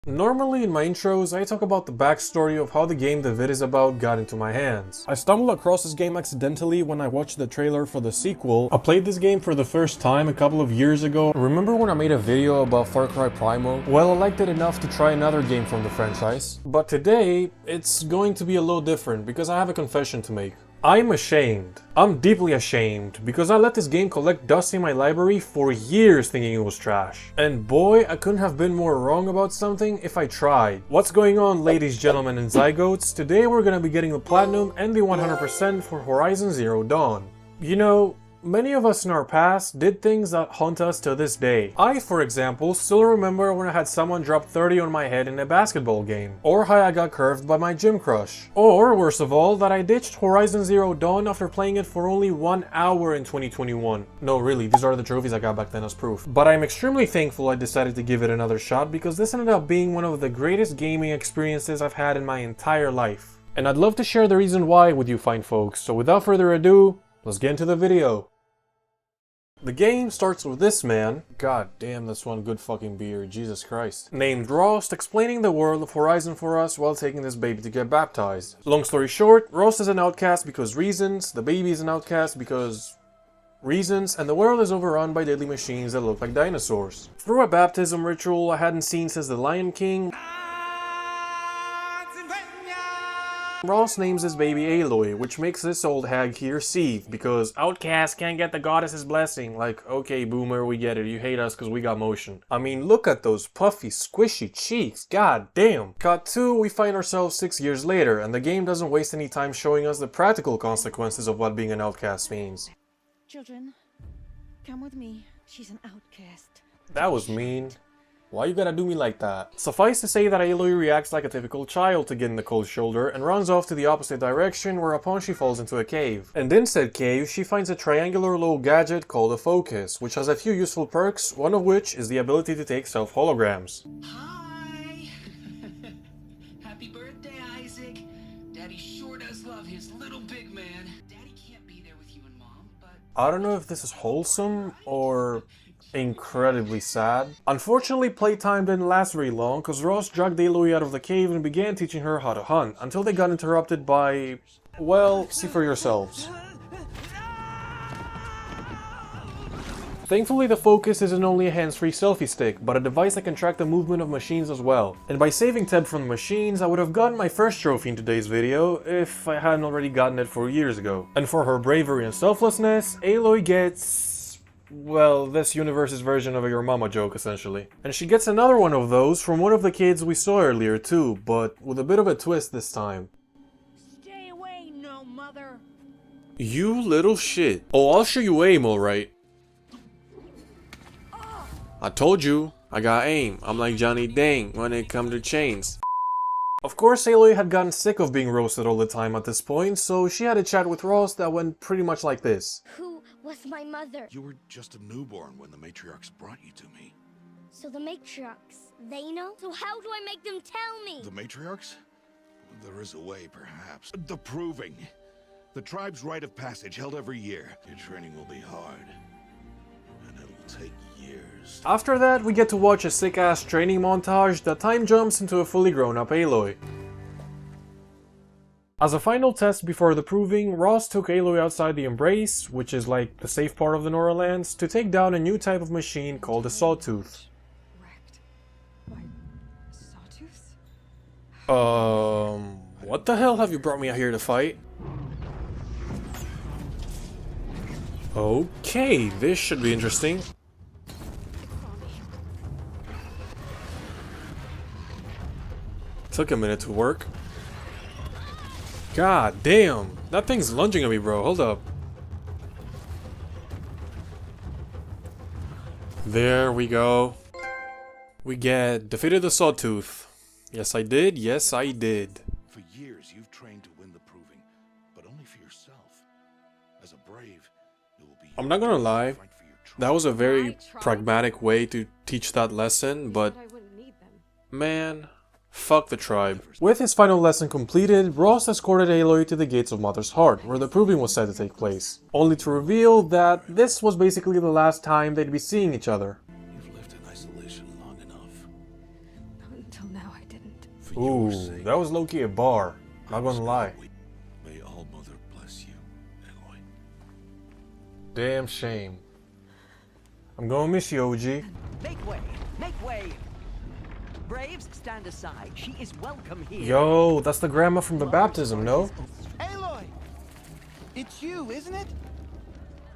Normally in my intros, I talk about the backstory of how the game the vid is about got into my hands. I stumbled across this game accidentally when I watched the trailer for the sequel. I played this game for the first time a couple of years ago. Remember when I made a video about Far Cry Primal? Well, I liked it enough to try another game from the franchise. But today, it's going to be a little different because I have a confession to make. I'm ashamed. I'm deeply ashamed because I let this game collect dust in my library for years thinking it was trash. And boy, I couldn't have been more wrong about something if I tried. What's going on, ladies, gentlemen, and zygotes? Today we're gonna be getting the platinum and the 100% for Horizon Zero Dawn. You know, many of us in our past did things that haunt us to this day. I, for example, still remember when I had someone drop 30 on my head in a basketball game. Or how I got curved by my gym crush. Or, worst of all, that I ditched Horizon Zero Dawn after playing it for only 1 hour in 2021. No, really, these are the trophies I got back then as proof. But I'm extremely thankful I decided to give it another shot because this ended up being one of the greatest gaming experiences I've had in my entire life. And I'd love to share the reason why with you fine folks, so without further ado, let's get into the video. The game starts with this man, god damn that's one good fucking beer, Jesus Christ, named Rost explaining the world of Horizon for us while taking this baby to get baptized. Long story short, Rost is an outcast because reasons, the baby is an outcast because reasons, and the world is overrun by deadly machines that look like dinosaurs. Through a baptism ritual I hadn't seen since the Lion King, Ross names his baby Aloy, which makes this old hag here seethe, because outcasts can't get the goddess's blessing. Like, okay boomer, we get it, you hate us because we got motion. I mean, look at those puffy, squishy cheeks, god damn. Cut 2, we find ourselves 6 years later, and the game doesn't waste any time showing us the practical consequences of what being an outcast means. Children, come with me. She's an outcast. That was mean. Why you gotta do me like that? Suffice to say that Aloy reacts like a typical child to getting the cold shoulder and runs off to the opposite direction, whereupon she falls into a cave. And in said cave, she finds a triangular little gadget called a focus, which has a few useful perks, one of which is the ability to take self-holograms. Hi! Happy birthday, Isaac! Daddy sure does love his little big man. Daddy can't be there with you and Mom, but... I don't know if this is wholesome or incredibly sad. Unfortunately, playtime didn't last very long because Ross dragged Aloy out of the cave and began teaching her how to hunt, until they got interrupted by... well, see for yourselves. Thankfully, the focus isn't only a hands-free selfie stick, but a device that can track the movement of machines as well. And by saving Teb from the machines, I would have gotten my first trophy in today's video if I hadn't already gotten it 4 years ago. And for her bravery and selflessness, Aloy gets... well, this universe's version of a your mama joke, essentially. And she gets another one of those from one of the kids we saw earlier too, but with a bit of a twist this time. Stay away, no mother. You little shit. Oh, I'll show you aim, alright. I told you, I got aim. I'm like Johnny Dang when it comes to chains. Of course, Aloy had gotten sick of being roasted all the time at this point, so she had a chat with Ross that went pretty much like this. Who was my mother? You were just a newborn when the matriarchs brought you to me. So the matriarchs, they know? So how do I make them tell me? The matriarchs? There is a way, perhaps. The proving. The tribe's rite of passage held every year. Your training will be hard. And it'll take years. After that, we get to watch a sick-ass training montage that time jumps into a fully grown-up Aloy. As a final test before the proving, Ross took Aloy outside the Embrace, which is like the safe part of the Nora lands, to take down a new type of machine called a Sawtooth. Wrecked by sawtooths? What the hell have you brought me out here to fight? Okay, this should be interesting. Took a minute to work. God damn, that thing's lunging at me, bro. Hold up. There we go. We get defeated the Sawtooth. Yes, I did. Yes, I did. For years, you've trained to win the proving, but only for yourself. As a brave, it will be. I'm not gonna lie. That was a very pragmatic way to teach that lesson, but man, fuck the tribe. With his final lesson completed, Ross escorted Aloy to the gates of Mother's Heart, where the proving was set to take place, only to reveal that this was basically the last time they'd be seeing each other. You've lived in isolation long enough. Not until no, I didn't. For your Ooh, sake, that was low-key a bar. Not I was gonna lie. wait. May All Mother bless you, Aloy. Damn shame. I'm gonna miss you, OG. Make way! Make way! Braves, stand aside. She is welcome here. Yo, that's the grandma from the baptism, no? Aloy! It's you, isn't it?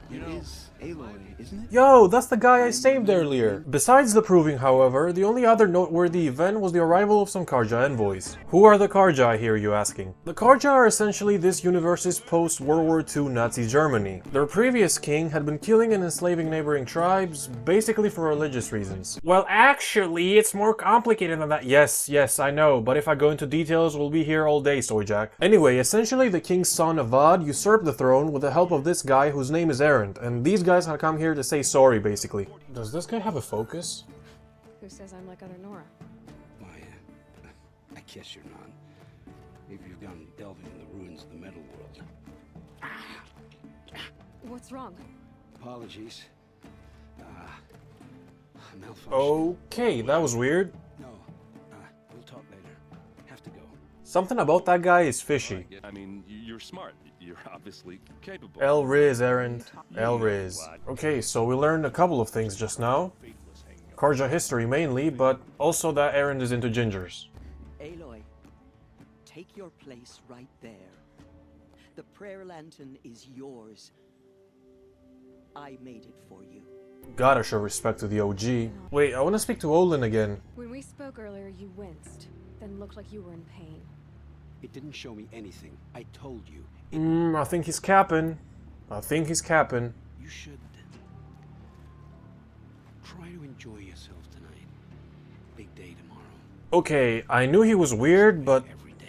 It is Aloy, isn't it? Yo, that's the guy I saved earlier. Besides the proving, however, the only other noteworthy event was the arrival of some Karja envoys. Who are the Karja, I hear you asking? The Karja are essentially this universe's post-World War II Nazi Germany. Their previous king had been killing and enslaving neighboring tribes, basically for religious reasons. Well, actually, it's more complicated than that. Yes, I know, but if I go into details, we'll be here all day, Soyjak. Anyway, essentially the king's son Avad usurped the throne with the help of this guy whose name is Erend, and these guys have come here to say sorry, basically. Does this guy have a focus? Who says I'm like other Nora? Why, I guess you're not. Maybe you've gone delving in the ruins of the metal world. What's wrong? Apologies. Malfunction. Okay, that was weird. No, we'll talk later. Have to go. Something about that guy is fishy. I mean, you're smart. You're obviously capable. El Riz, Erend. El Riz. Okay, so we learned a couple of things just now. Karja history mainly, but also that Erend is into gingers. Aloy, take your place right there. The prayer lantern is yours. I made it for you. Gotta show respect to the OG. Wait, I wanna speak to Olin again. When we spoke earlier, you winced, then looked like you were in pain. It didn't show me anything. I told you. I think he's capping. You should try to enjoy yourself tonight. Big day tomorrow. Okay, I knew he was weird, but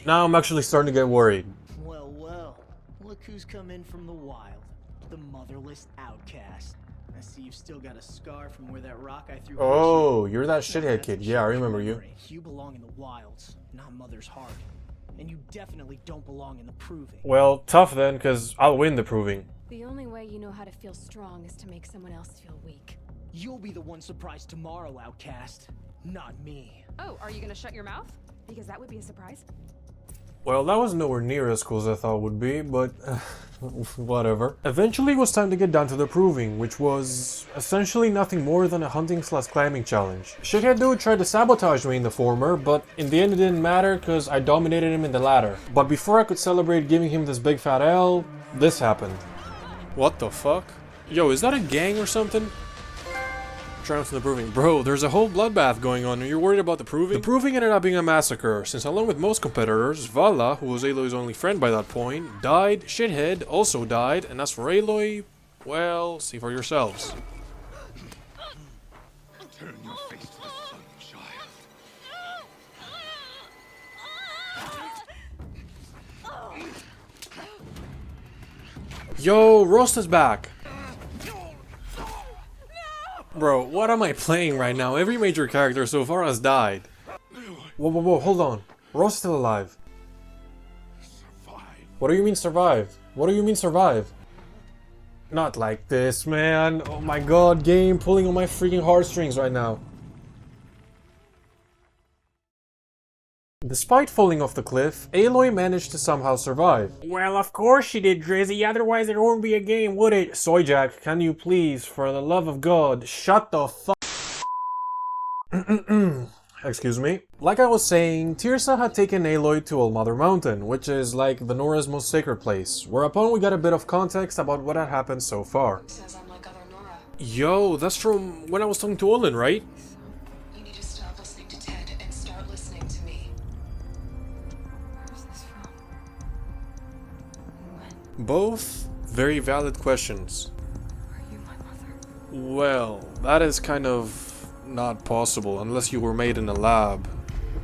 now I'm actually starting to get worried. Well, look who's come in from the wild. The motherless outcast. I see you've still got a scar from where that rock I threw. Oh, you're that shithead kid. Yeah, I remember you. You belong in the wilds, not Mother's heart. And you definitely don't belong in the proving. Well, tough then, because I'll win the proving. The only way you know how to feel strong is to make someone else feel weak. You'll be the one surprised tomorrow, outcast. Not me. Oh, are you gonna shut your mouth? Because that would be a surprise. Well, that was nowhere near as cool as I thought it would be, but whatever. Eventually it was time to get down to the proving, which was essentially nothing more than a hunting/climbing challenge. Shithead dude tried to sabotage me in the former, but in the end it didn't matter because I dominated him in the latter. But before I could celebrate giving him this big fat L, this happened. What the fuck? Yo, is that a gang or something? Triumph in the proving. Bro, there's a whole bloodbath going on and you're worried about the proving? The proving ended up being a massacre, since along with most competitors, Vala, who was Aloy's only friend by that point, died, Shithead also died, and as for Aloy, well, see for yourselves. Turn your face to the sun, child. Yo, Rosta's back! Bro, what am I playing right now? Every major character so far has died. Whoa, hold on. Rosta's still alive. Survive. What do you mean survive? What do you mean survive? Not like this, man. Oh my god, game pulling on my freaking heartstrings right now. Despite falling off the cliff, Aloy managed to somehow survive. Well, of course she did, Drizzy, otherwise it wouldn't be a game, would it? Soyjak, can you please, for the love of God, shut the fuck... Excuse me. Like I was saying, Tirsa had taken Aloy to Allmother Mountain, which is like the Nora's most sacred place, whereupon we got a bit of context about what had happened so far. Says I'm like other Nora. Yo, that's from when I was talking to Olin, right? You need to stop listening to Ted and start listening to me. Where's this from? When? Both very valid questions. Are you my mother? Well, that is kind of not possible unless you were made in a lab.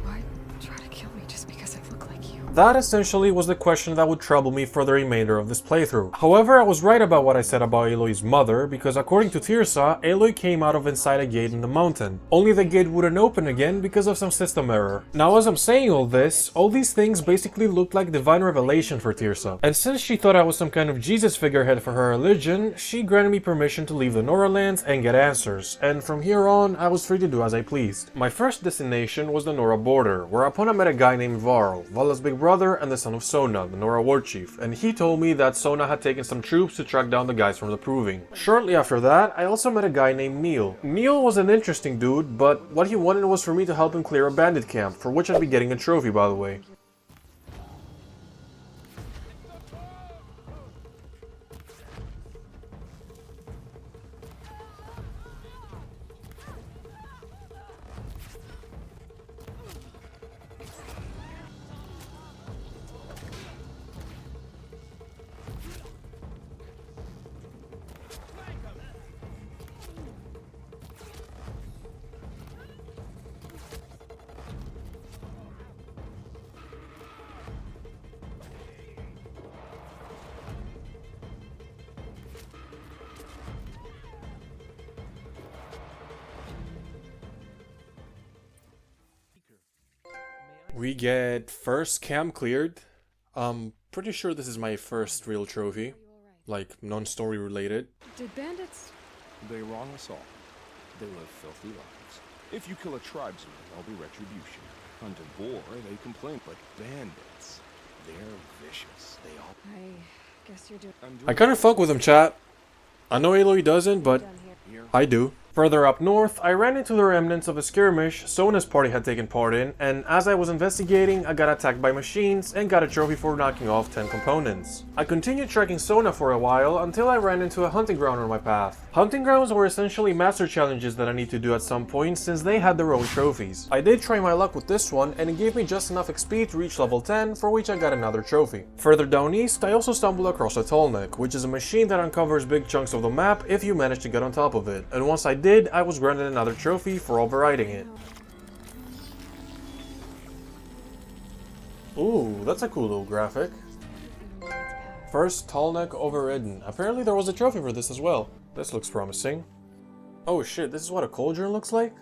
Why try to kill me just because I look like you? That essentially was the question that would trouble me for the remainder of this playthrough. However, I was right about what I said about Aloy's mother, because according to Tirsa, Aloy came out of inside a gate in the mountain. Only the gate wouldn't open again because of some system error. Now as I'm saying all this, all these things basically looked like divine revelation for Tirsa. And since she thought I was some kind of Jesus figurehead for her religion, she granted me permission to leave the Nora lands and get answers, and from here on, I was free to do as I pleased. My first destination was the Nora border, where upon I met a guy named Varl, Vala's big brother and the son of Sona, the Nora war chief, and he told me that Sona had taken some troops to track down the guys from the Proving. Shortly after that, I also met a guy named Neil. Neil was an interesting dude, but what he wanted was for me to help him clear a bandit camp, for which I'd be getting a trophy, by the way. We get first camp cleared. Pretty sure this is my first real trophy. Like, non-story related. Did bandits... They wrong us all. They live filthy lives. If you kill a tribesman, there'll be retribution. Hunt a boar, they complain, but bandits, they're vicious. They all... I guess you're doing... I kinda fuck with him, chat. I know Aloy doesn't, but here. I do. Further up north, I ran into the remnants of a skirmish Sona's party had taken part in, and as I was investigating, I got attacked by machines and got a trophy for knocking off 10 components. I continued tracking Sona for a while until I ran into a hunting ground on my path. Hunting grounds were essentially master challenges that I need to do at some point since they had their own trophies. I did try my luck with this one, and it gave me just enough XP to reach level 10, for which I got another trophy. Further down east, I also stumbled across a Tallneck, which is a machine that uncovers big chunks of the map if you manage to get on top of it, and once I did, I was granted another trophy for overriding it. Ooh, that's a cool little graphic. First Tallneck overridden. Apparently there was a trophy for this as well. This looks promising. Oh shit, this is what a cauldron looks like?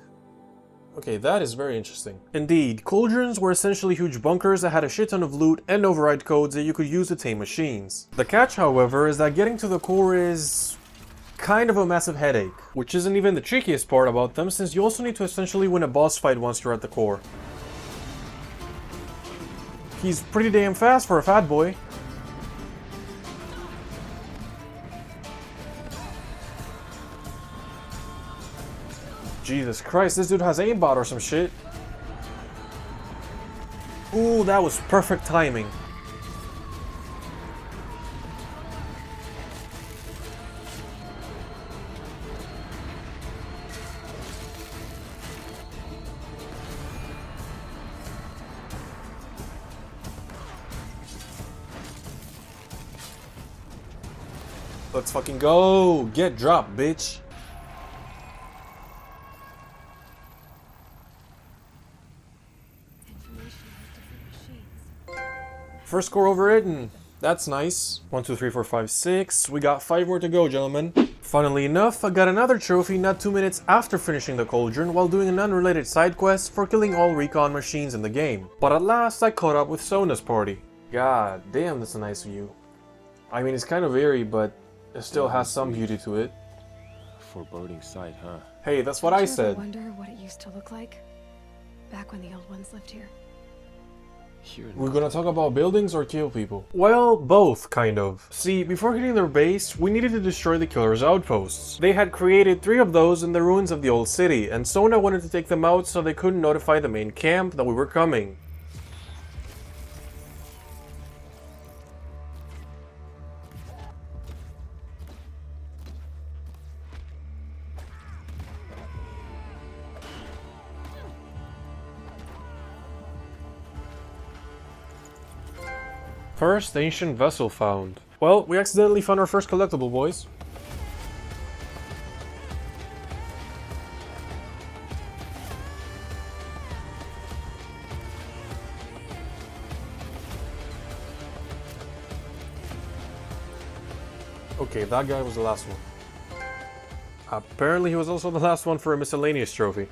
Okay, that is very interesting. Indeed, cauldrons were essentially huge bunkers that had a shit ton of loot and override codes that you could use to tame machines. The catch, however, is that getting to the core is kind of a massive headache, which isn't even the trickiest part about them since you also need to essentially win a boss fight once you're at the core. He's pretty damn fast for a fat boy. Jesus Christ, this dude has aimbot or some shit. Ooh, that was perfect timing. Let's fucking go! Get dropped, bitch! First core overridden. That's nice. 1, 2, 3, 4, 5, 6. We got 5 more to go, gentlemen. Funnily enough, I got another trophy not 2 minutes after finishing the cauldron while doing an unrelated side quest for killing all recon machines in the game. But at last, I caught up with Sona's party. God damn, that's a nice view. I mean, it's kind of eerie, but it still has some beauty to it. Foreboding sight, huh? Hey, that's what I said. I wonder what it used to look like back when the old ones lived here. We're gonna talk about buildings or kill people? Well, both, kind of. See, before hitting their base, we needed to destroy the killer's outposts. They had created 3 of those in the ruins of the old city, and Sona wanted to take them out so they couldn't notify the main camp that we were coming. First ancient vessel found. Well, we accidentally found our first collectible, boys. Okay, that guy was the last one. Apparently he was also the last one for a miscellaneous trophy.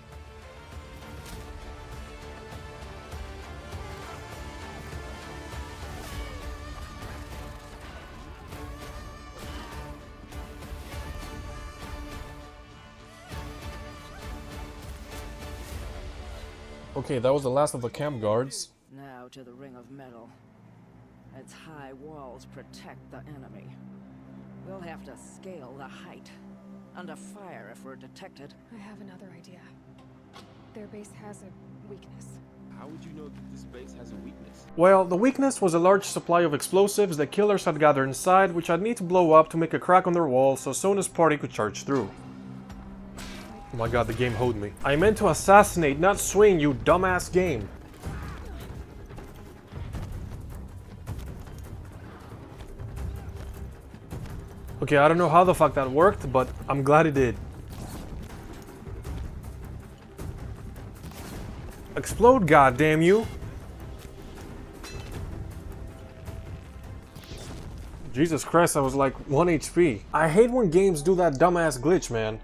Okay, that was the last of the camp guards. Now to the ring of metal. Its high walls protect the enemy. We'll have to scale the height. Under fire if we're detected. I have another idea. Their base has a weakness. How would you know that this base has a weakness? Well, the weakness was a large supply of explosives that killers had gathered inside, which I'd need to blow up to make a crack on their wall so Sona's party could charge through. Oh my god, the game hoed me. I meant to assassinate, not swing, you dumbass game. Okay, I don't know how the fuck that worked, but I'm glad it did. Explode, goddamn you! Jesus Christ, I was like 1 HP. I hate when games do that dumbass glitch, man.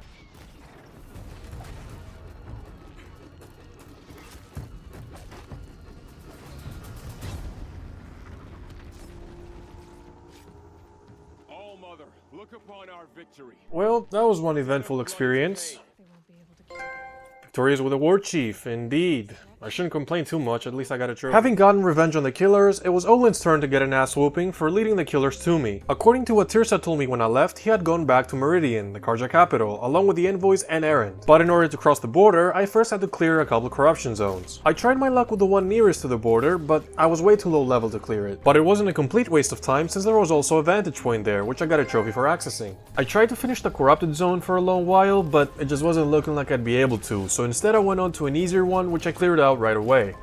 All Mother, look upon our victory. Well, that was one eventful experience. Victorious with a war chief, indeed. I shouldn't complain too much, at least I got a trophy. Having gotten revenge on the killers, it was Olin's turn to get an ass whooping for leading the killers to me. According to what Tirsa told me when I left, he had gone back to Meridian, the Karja capital, along with the envoys and errand. But in order to cross the border, I first had to clear a couple corruption zones. I tried my luck with the one nearest to the border, but I was way too low level to clear it. But it wasn't a complete waste of time since there was also a vantage point there, which I got a trophy for accessing. I tried to finish the corrupted zone for a long while, but it just wasn't looking like I'd be able to, so instead I went on to an easier one, which I cleared out right away.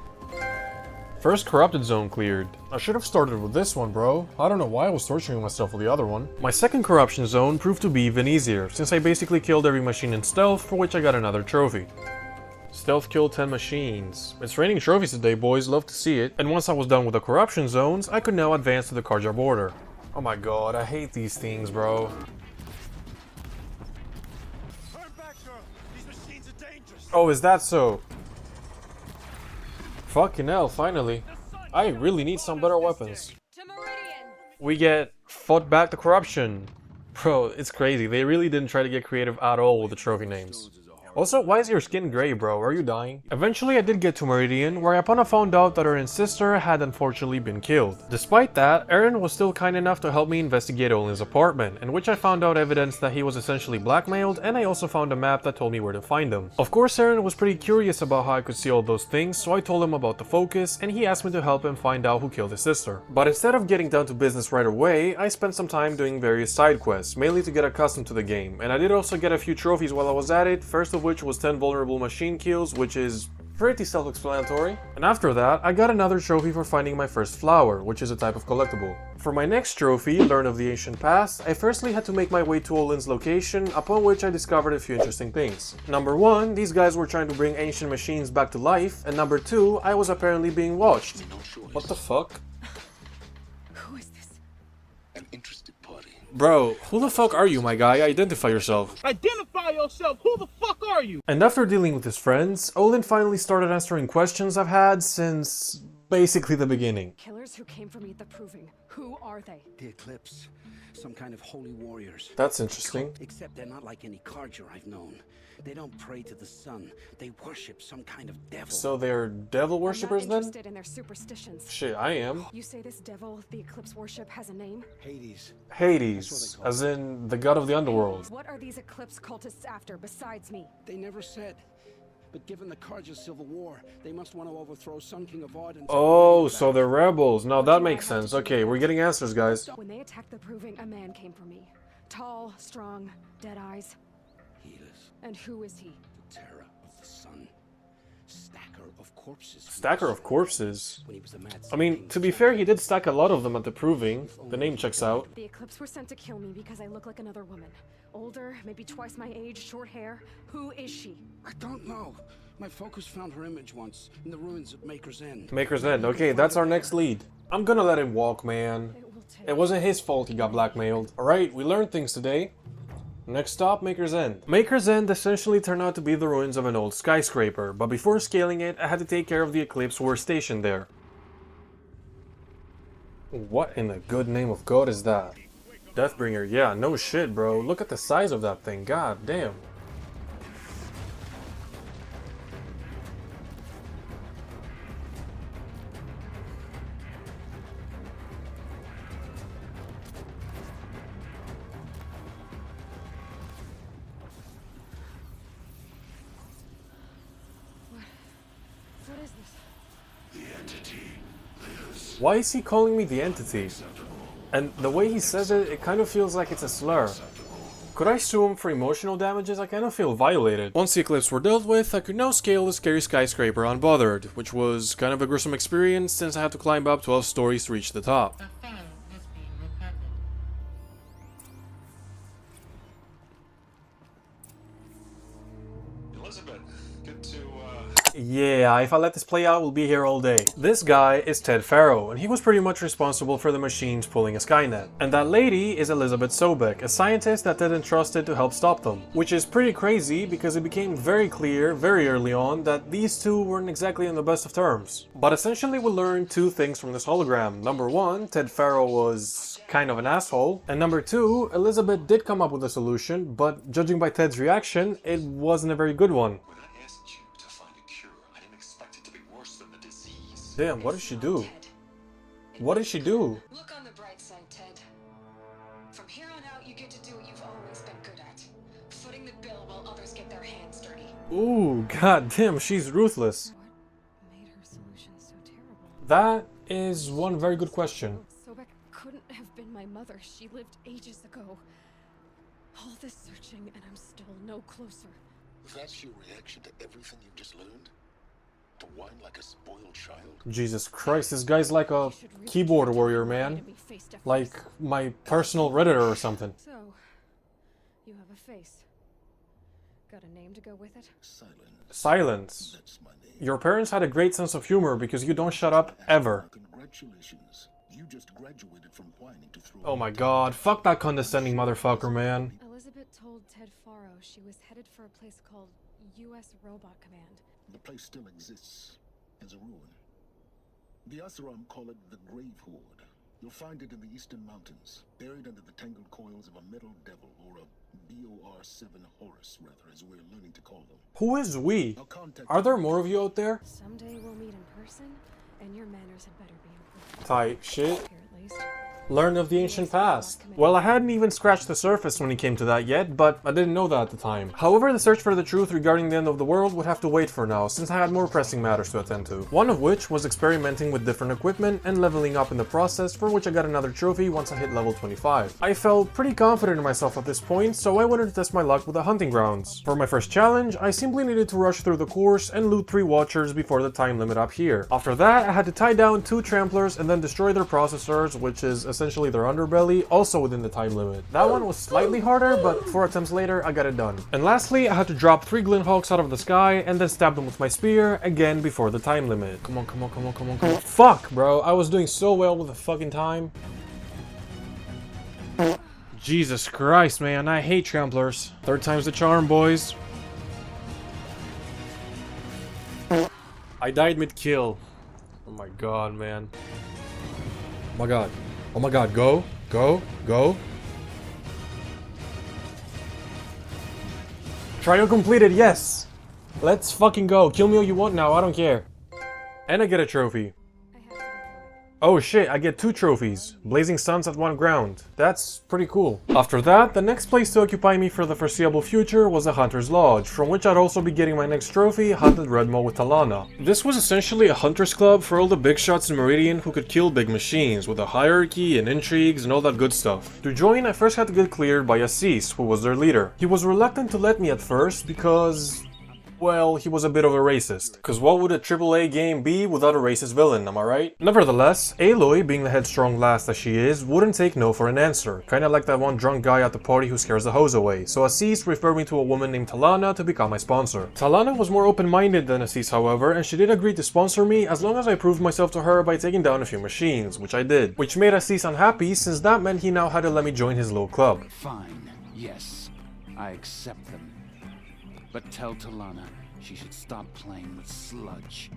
First corrupted zone cleared. I should have started with this one, bro. I don't know why I was torturing myself with the other one. My second corruption zone proved to be even easier, since I basically killed every machine in stealth, for which I got another trophy. Stealth killed 10 machines. It's raining trophies today, boys, love to see it. And once I was done with the corruption zones, I could now advance to the Karja border. Oh my god, I hate these things, bro. Turn back, girl. These machines are dangerous. Oh, is that so? Fucking hell, finally. I really need some better weapons. We get fought back to corruption. Bro, it's crazy. They really didn't try to get creative at all with the trophy names. Also, why is your skin gray, bro? Are you dying? Eventually, I did get to Meridian, where Ipana found out that Erin's sister had unfortunately been killed. Despite that, Erin was still kind enough to help me investigate Olin's apartment, in which I found out evidence that he was essentially blackmailed, and I also found a map that told me where to find him. Of course, Erin was pretty curious about how I could see all those things, so I told him about the focus, and he asked me to help him find out who killed his sister. But instead of getting down to business right away, I spent some time doing various side quests, mainly to get accustomed to the game, and I did also get a few trophies while I was at it, first of which was 10 vulnerable machine kills, which is pretty self-explanatory. And after that, I got another trophy for finding my first flower, which is a type of collectible. For my next trophy, Learn of the Ancient Past, I firstly had to make my way to Olin's location, upon which I discovered a few interesting things. Number 1, these guys were trying to bring ancient machines back to life, and number 2, I was apparently being watched. What the fuck? Who is this? An interested party. Bro, who the fuck are you, my guy? Identify yourself. Identify yourself! Who the fuck are you? And after dealing with his friends, Olin finally started answering questions I've had since basically the beginning. Killers who came for me at the Proving. Who are they? The Eclipse. Some kind of holy warriors. That's interesting. Except they're not like any Karja I've known. They don't pray to the sun. They worship some kind of devil. So they're devil worshippers I'm then? not interested in their superstitions. Shit, I am. You say this devil the Eclipse worship has a name? Hades. Hades, as in the god of the underworld. What are these Eclipse cultists after besides me? They never said. But given the Karja civil war, they must want to overthrow Sun King of Ard and... Oh, so they're rebels. Now that makes sense. Okay, we're getting answers, guys. When they attacked the Proving, a man came for me. Tall, strong, dead eyes. Healers. And who is he? The terror of the sun. Stacker of corpses. Stacker of corpses. When he was a mad I mean, to be fair, he did stack a lot of them at the Proving. The name checks out. The Eclipse were sent to kill me because I look like another woman. Older, maybe twice my age, short hair. Who is she? I don't know. My focus found her image once in the ruins of Maker's End. Maker's End. Okay, that's our next lead. I'm gonna let him walk, man. It will It wasn't his fault he got blackmailed. Alright, we learned things today. Next stop, Maker's End. Maker's End essentially turned out to be the ruins of an old skyscraper, but before scaling it, I had to take care of the Eclipse who were stationed there. What in the good name of God is that? Deathbringer, yeah, no shit, bro. Look at the size of that thing, god damn. What is this? The entity lives. Why is he calling me the entity? And the way he says it, it kind of feels like it's a slur. Could I sue him for emotional damages? I kind of feel violated. Once the Eclipse were dealt with, I could now scale the scary skyscraper unbothered, which was kind of a gruesome experience since I had to climb up 12 stories to reach the top. Elizabeth, good to, Yeah, if I let this play out, we'll be here all day. This guy is Ted Farrow, and he was pretty much responsible for the machines pulling a Skynet. And that lady is Elizabeth Sobek, a scientist that Ted entrusted to help stop them. Which is pretty crazy because it became very clear very early on that these two weren't exactly on the best of terms. But essentially we learned two things from this hologram. Number one, Ted Farrow was kind of an asshole. And number two, Elizabeth did come up with a solution, but judging by Ted's reaction, it wasn't a very good one. Damn, what did she do? What did she do? Look on the bright side, Ted. From here on out, you get to do what you've always been good at. Footing the bill while others get their hands dirty. Ooh, god damn, she's ruthless. What made her solution so terrible? That is one very good question. Sobek couldn't have been my mother. She lived ages ago. All this searching and I'm still no closer. That's your reaction to everything you've just learned? To whine like a spoiled child? Jesus Christ, this guy's like a keyboard warrior, man. Like my personal Redditor or something. So, you have a face. Got a name to go with it? Silence. That's my name. Your parents had a great sense of humor because you don't shut up ever. Congratulations. You just graduated from whining to throw. Oh my god, fuck that condescending motherfucker, man. Elizabeth told Ted Farrow she was headed for a place called U.S. Robot Command. The place still exists as a ruin. The Asuram call it the Grave Hoard. You'll find it in the eastern mountains, buried under the tangled coils of a metal devil, or a BOR-7 Horus, rather, as we're learning to call them. Who is we? I'll contact Are there more of you out there? Someday we'll meet in person, and your manners had better be improved. Type shit. Here at least. Learn of the ancient past. Well, I hadn't even scratched the surface when it came to that yet, but I didn't know that at the time. However, the search for the truth regarding the end of the world would have to wait for now, since I had more pressing matters to attend to. One of which was experimenting with different equipment and leveling up in the process, for which I got another trophy once I hit level 25. I felt pretty confident in myself at this point, so I wanted to test my luck with the hunting grounds. For my first challenge, I simply needed to rush through the course and loot 3 watchers before the time limit up here. After that, I had to tie down 2 tramplers and then destroy their processors, which is essentially their underbelly, also within the time limit. That one was slightly harder, but 4 attempts later, I got it done. And lastly, I had to drop 3 Glinthawks out of the sky and then stab them with my spear, again before the time limit. Come on, come on, come on, come on, come on. Fuck, bro, I was doing so well with the fucking time. Jesus Christ, man, I hate tramplers. 3rd time's the charm, boys. I died mid-kill. Oh my god, man. Oh my god. Oh my god, go, go, go. Trial completed, yes! Let's fucking go. Kill me all you want now, I don't care. And I get a trophy. Oh shit, I get 2 trophies. Blazing Suns at 1 ground. That's pretty cool. After that, the next place to occupy me for the foreseeable future was a Hunter's Lodge, from which I'd also be getting my next trophy, Hunted Redmo with Talana. This was essentially a hunter's club for all the big shots in Meridian who could kill big machines, with a hierarchy and intrigues and all that good stuff. To join, I first had to get cleared by Assis, who was their leader. He was reluctant to let me at first because... well, he was a bit of a racist. Cause what would a AAA game be without a racist villain, am I right? Nevertheless, Aloy, being the headstrong lass that she is, wouldn't take no for an answer. Kinda like that one drunk guy at the party who scares the hose away. So Aziz referred me to a woman named Talana to become my sponsor. Talana was more open-minded than Aziz, however, and she did agree to sponsor me as long as I proved myself to her by taking down a few machines, which I did. Which made Aziz unhappy since that meant he now had to let me join his little club. Fine, yes, I accept them. But tell Talana she should stop playing with sludge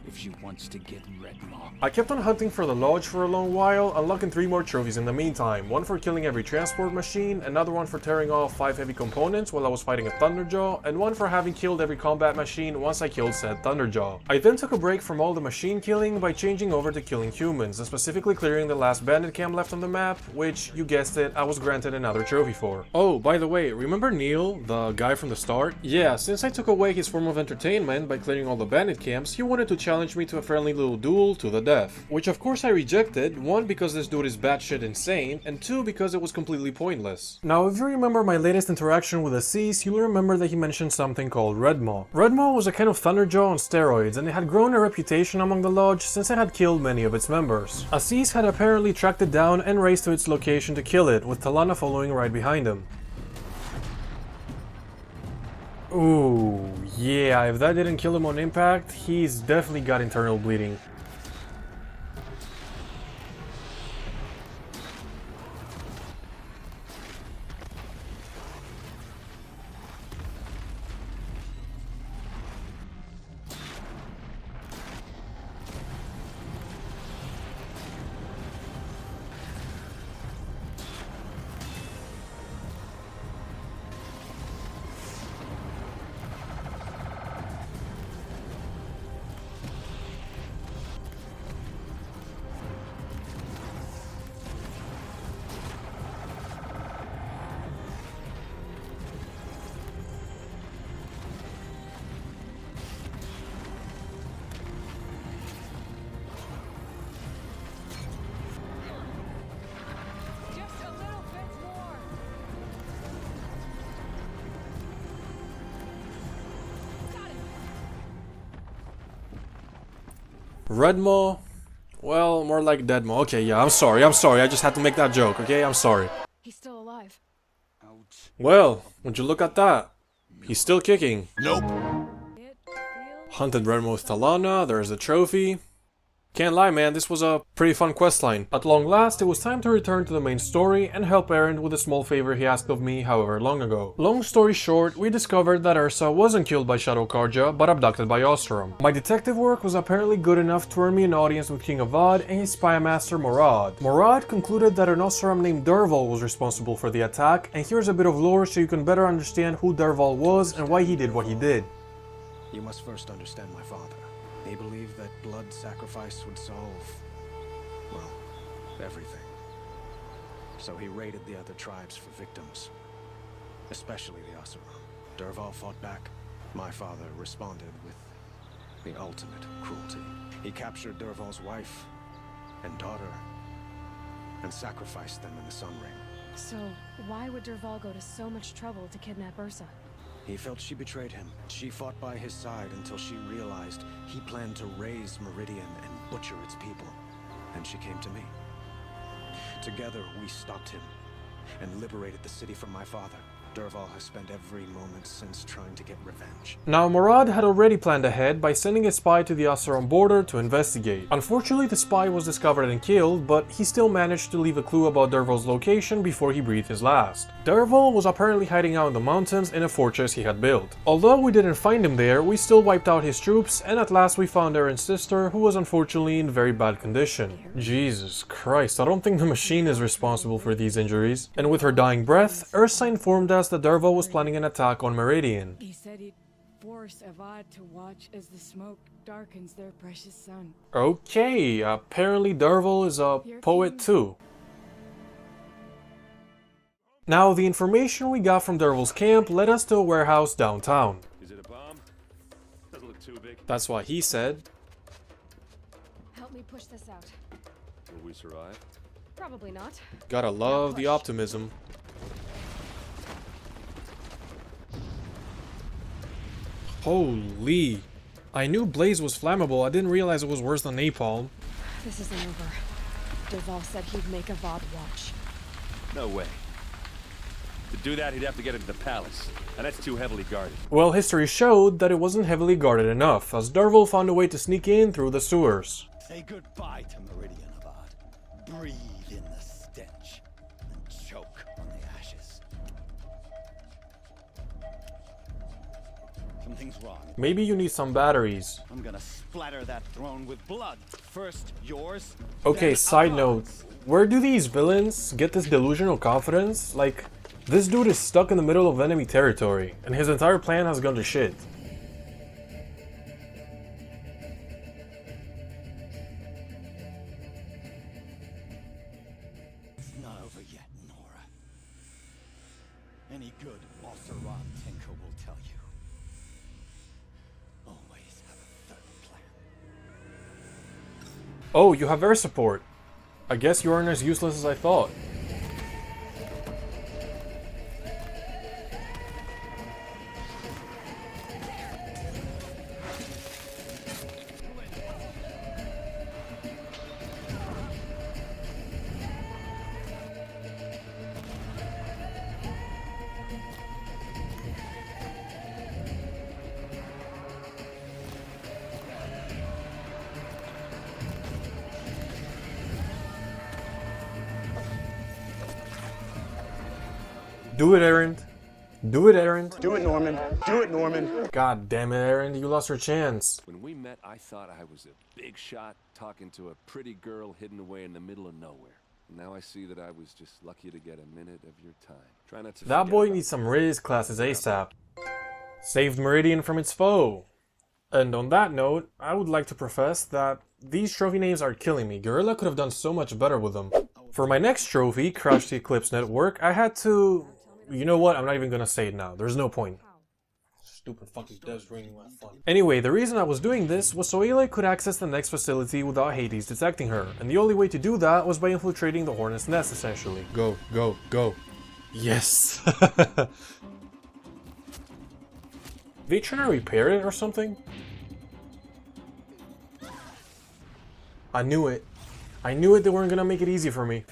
if she wants to get Red Maw. I kept on hunting for the lodge for a long while, unlocking 3 more trophies in the meantime. One for killing every transport machine, another one for tearing off 5 heavy components while I was fighting a Thunderjaw, and one for having killed every combat machine once I killed said Thunderjaw. I then took a break from all the machine killing by changing over to killing humans, and specifically clearing the last bandit camp left on the map, which, you guessed it, I was granted another trophy for. Oh, by the way, remember Neil, the guy from the start? Yeah, since I took away his form of entertainment by clearing all the bandit camps, he wanted to challenge me to a friendly little duel to the death. Which of course I rejected, 1 because this dude is batshit insane, and 2 because it was completely pointless. Now if you remember my latest interaction with Aziz, you'll remember that he mentioned something called Red Maw. Red Maw was a kind of Thunderjaw on steroids, and it had grown a reputation among the lodge since it had killed many of its members. Aziz had apparently tracked it down and raced to its location to kill it, with Talana following right behind him. Ooh, yeah, if that didn't kill him on impact, he's definitely got internal bleeding. Red Maw? Well, more like Dead Maw. Okay, yeah, I'm sorry, I just had to make that joke, okay? I'm sorry. He's still alive. Ouch. Well, would you look at that? He's still kicking. Nope. Hunted Red Maw with Talana, there's the trophy. Can't lie, man, this was a pretty fun questline. At long last, it was time to return to the main story and help Erend with a small favor he asked of me however long ago. Long story short, we discovered that Ursa wasn't killed by Shadow Karja, but abducted by Oseram. My detective work was apparently good enough to earn me an audience with King Avad and his spy master Morad. Morad concluded that an Oseram named Dervahl was responsible for the attack, and here's a bit of lore so you can better understand who Dervahl was and why he did what he did. You must first understand my father. He believed that blood sacrifice would solve, well, everything. So he raided the other tribes for victims, especially the Oseram. Dervahl fought back. My father responded with the ultimate cruelty. He captured Dervahl's wife and daughter and sacrificed them in the Sun Ring. So, why would Dervahl go to so much trouble to kidnap Ursa? He felt she betrayed him. She fought by his side until she realized he planned to raise Meridian and butcher its people. And she came to me. Together, we stopped him and liberated the city from my father. Dervahl has spent every moment since trying to get revenge. Now, Morad had already planned ahead by sending a spy to the Oseram border to investigate. Unfortunately, the spy was discovered and killed, but he still managed to leave a clue about Dervahl's location before he breathed his last. Dervahl was apparently hiding out in the mountains in a fortress he had built. Although we didn't find him there, we still wiped out his troops, and at last we found Erend's sister, who was unfortunately in very bad condition. Jesus Christ, I don't think the machine is responsible for these injuries. And with her dying breath, Ursa informed us that Dervahl was planning an attack on Meridian. He said he'd force Avad to watch as the smoke darkens their precious sun. Okay, apparently Dervahl is a poet too. Now, the information we got from Dervahl's camp led us to a warehouse downtown. Is it a bomb? Doesn't look too big. That's what he said. Help me push this out. Will we survive? Probably not. Gotta love the optimism. Holy. I knew Blaze was flammable, I didn't realize it was worse than napalm. This isn't over. Duval said he'd make a VOD watch. No way. To do that, he'd have to get into the palace, and that's too heavily guarded. Well, history showed that it wasn't heavily guarded enough, as Derval found a way to sneak in through the sewers. Say goodbye to Meridian, Avad. Breathe in the stench, and choke on the ashes. Something's wrong. Maybe you need some batteries. I'm gonna splatter that throne with blood. First yours. Okay, then side note. Avad's. Where do these villains get this delusional confidence? Like, this dude is stuck in the middle of enemy territory, and his entire plan has gone to shit. It's not over yet, Nora. Any good Oseram tinker will tell you. Always have a third plan. Oh, you have air support. I guess you aren't as useless as I thought. Do it, Erend. Do it, Erend. Do it, Norman. Do it, Norman. God damn it, Erend. You lost your chance. When we met, I thought I was a big shot talking to a pretty girl hidden away in the middle of nowhere. Now I see that I was just lucky to get a minute of your time. Try not to That boy needs some Riz classes ASAP. Saved Meridian from its foe. And on that note, I would like to profess that these trophy names are killing me. Guerrilla could have done so much better with them. For my next trophy, Crash the Eclipse Network, I had to... You know what? I'm not even gonna say it now. There's no point. Stupid fucking devs ruining my fun. Anyway, the reason I was doing this was so Aloy could access the next facility without Hades detecting her. And the only way to do that was by infiltrating the Hornet's Nest, essentially. Go, go, go. Yes! They trying to repair it or something? I knew it. I knew it, they weren't gonna make it easy for me.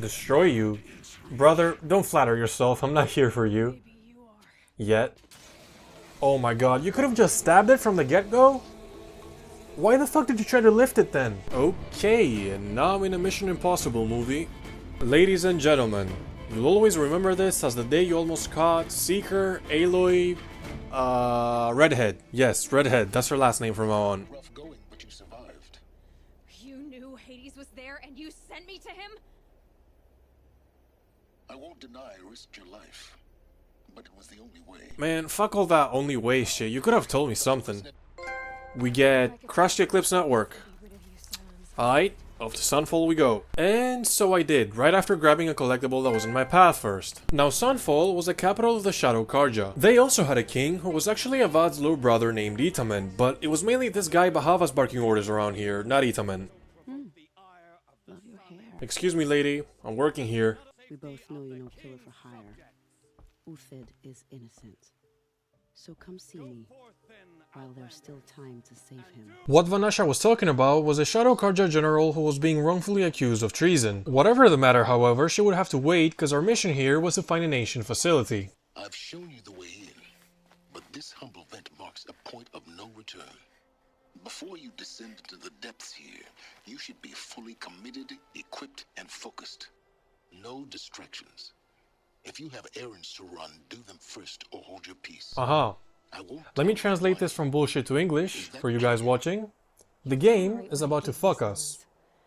Destroy you? Brother, don't flatter yourself, I'm not here for you. Yet. Oh my god, you could have just stabbed it from the get-go? Why the fuck did you try to lift it then? Okay, and now I'm in a Mission Impossible movie. Ladies and gentlemen, you'll always remember this as the day you almost caught Seeker, Aloy, Redhead. Yes, Redhead, that's her last name from now on. Rough going, but you survived. You knew Hades was there and you sent me to him? I won't deny I risked your life, but it was the only way. Man, fuck all that only way shit. You could have told me something. We get Crash the Eclipse Network. Alright, off to Sunfall we go. And so I did, right after grabbing a collectible that was in my path first. Now Sunfall was the capital of the Shadow Karja. They also had a king who was actually Avad's little brother named Itamen, but it was mainly this guy Bahava's barking orders around here, not Itamen. Love your hair. Excuse me lady, I'm working here. We both know you're no killer for hire. Uthid is innocent. So come see me, while there's still time to save him. What Vanessa was talking about was a Shadow Karja general who was being wrongfully accused of treason. Whatever the matter, however, she would have to wait because our mission here was to find a nation facility. I've shown you the way in, but this humble vent marks a point of no return. Before you descend into the depths here, you should be fully committed, equipped, and focused. No distractions. If you have errands to run, do them first or hold your peace. Let me translate this from bullshit to English for you guys watching. The game is about to fuck us.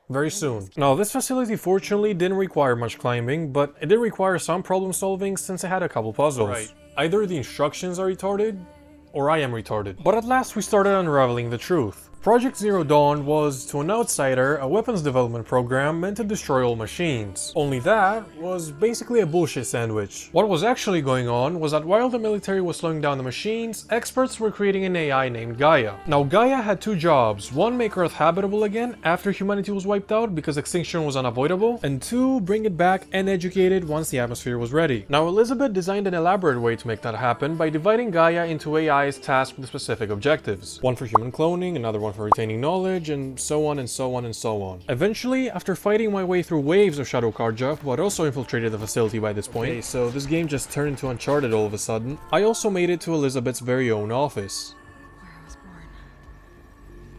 Very soon. Now, this facility fortunately didn't require much climbing, but it did require some problem solving since it had a couple puzzles. Right. Either the instructions are retarded, or I am retarded. But at last we started unraveling the truth. Project Zero Dawn was, to an outsider, a weapons development program meant to destroy all machines. Only that was basically a bullshit sandwich. What was actually going on was that while the military was slowing down the machines, experts were creating an AI named Gaia. Now Gaia had two jobs: one, make Earth habitable again after humanity was wiped out because extinction was unavoidable, and two, bring it back and educate it once the atmosphere was ready. Now Elizabeth designed an elaborate way to make that happen by dividing Gaia into AIs tasked with specific objectives. One for human cloning, another one for retaining knowledge, and so on and so on and so on. Eventually, after fighting my way through waves of Shadow Karja, who had also infiltrated the facility by this point, okay, so this game just turned into Uncharted all of a sudden, I also made it to Elizabeth's very own office. Where I was born.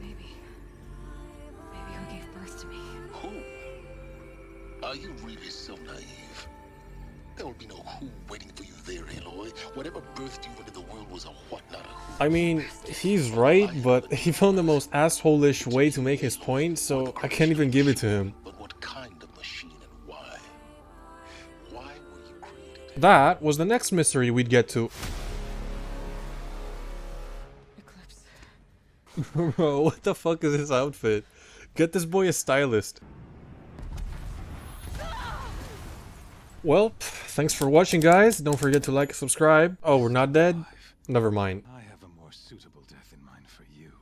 Maybe who gave birth to me. Who? Are you really so naive? There will be no who waiting for you there, Aloy. Whatever birthed you into the world was a what, not a who. I mean, he's right, but he found the most asshole-ish way to make his point, so I can't even give it to him. But what kind of machine and why? Why were you created? That was the next mystery we'd get to. Eclipse. Bro, what the fuck is his outfit? Get this boy a stylist. Well, thanks for watching, guys. Don't forget to like and subscribe. Oh, we're not dead? Never mind. I have a more suitable death in mind for you.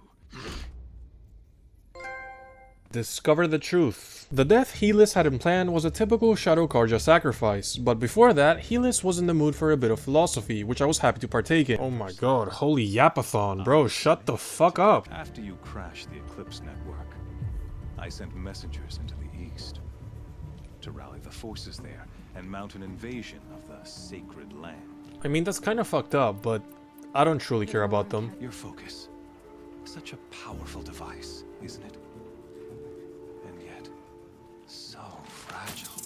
Discover the truth. The death Helis had in plan was a typical Shadow Karja sacrifice, but before that, Helis was in the mood for a bit of philosophy, which I was happy to partake in. Oh my god, holy yapathon, bro, shut the fuck up. After you crashed the Eclipse network, I sent messengers into the east to rally the forces there and mount an invasion of the sacred land. I mean, that's kind of fucked up, but I don't truly care about them. Your focus. Such a powerful device, isn't it? And yet, so fragile.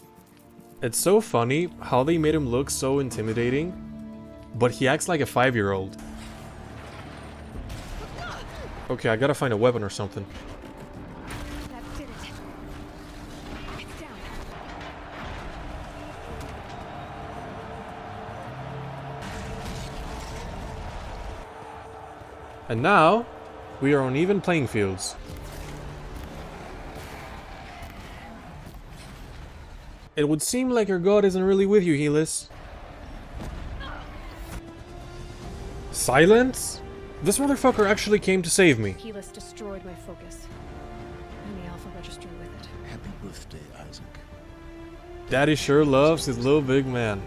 It's so funny how they made him look so intimidating, but he acts like a 5-year-old. Okay, I gotta find a weapon or something. That did it. It's down. And now, we are on even playing fields. It would seem like your god isn't really with you, Helis. Silence? This motherfucker actually came to save me. Helis destroyed my focus. And the Alpha Register with it. Happy birthday, Isaac. Daddy sure loves his little big man.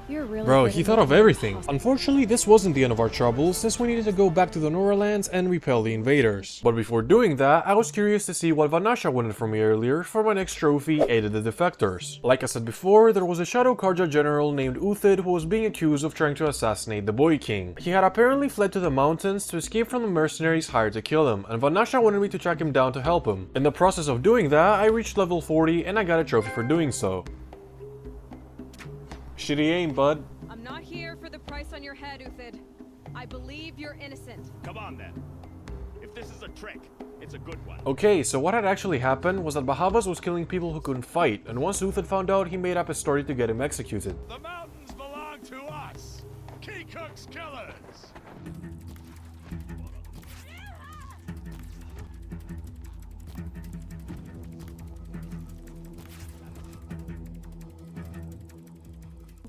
You're really Bro, good he at thought of making everything. impossible. Unfortunately, this wasn't the end of our troubles, since we needed to go back to the Nora lands and repel the invaders. But before doing that, I was curious to see what Vanasha wanted from me earlier for my next trophy, Aided the Defectors. Like I said before, there was a Shadow Karja general named Uthid who was being accused of trying to assassinate the Boy King. He had apparently fled to the mountains to escape from the mercenaries hired to kill him, and Vanasha wanted me to track him down to help him. In the process of doing that, I reached level 40 and I got a trophy for doing so. Shitty aim, bud. I'm not here for the price on your head, Uthid. I believe you're innocent. Come on then. If this is a trick, it's a good one. Okay, so what had actually happened was that Bahavas was killing people who couldn't fight, and once Uthid found out, he made up a story to get him executed. The mountains belong to us. Keycook's killers.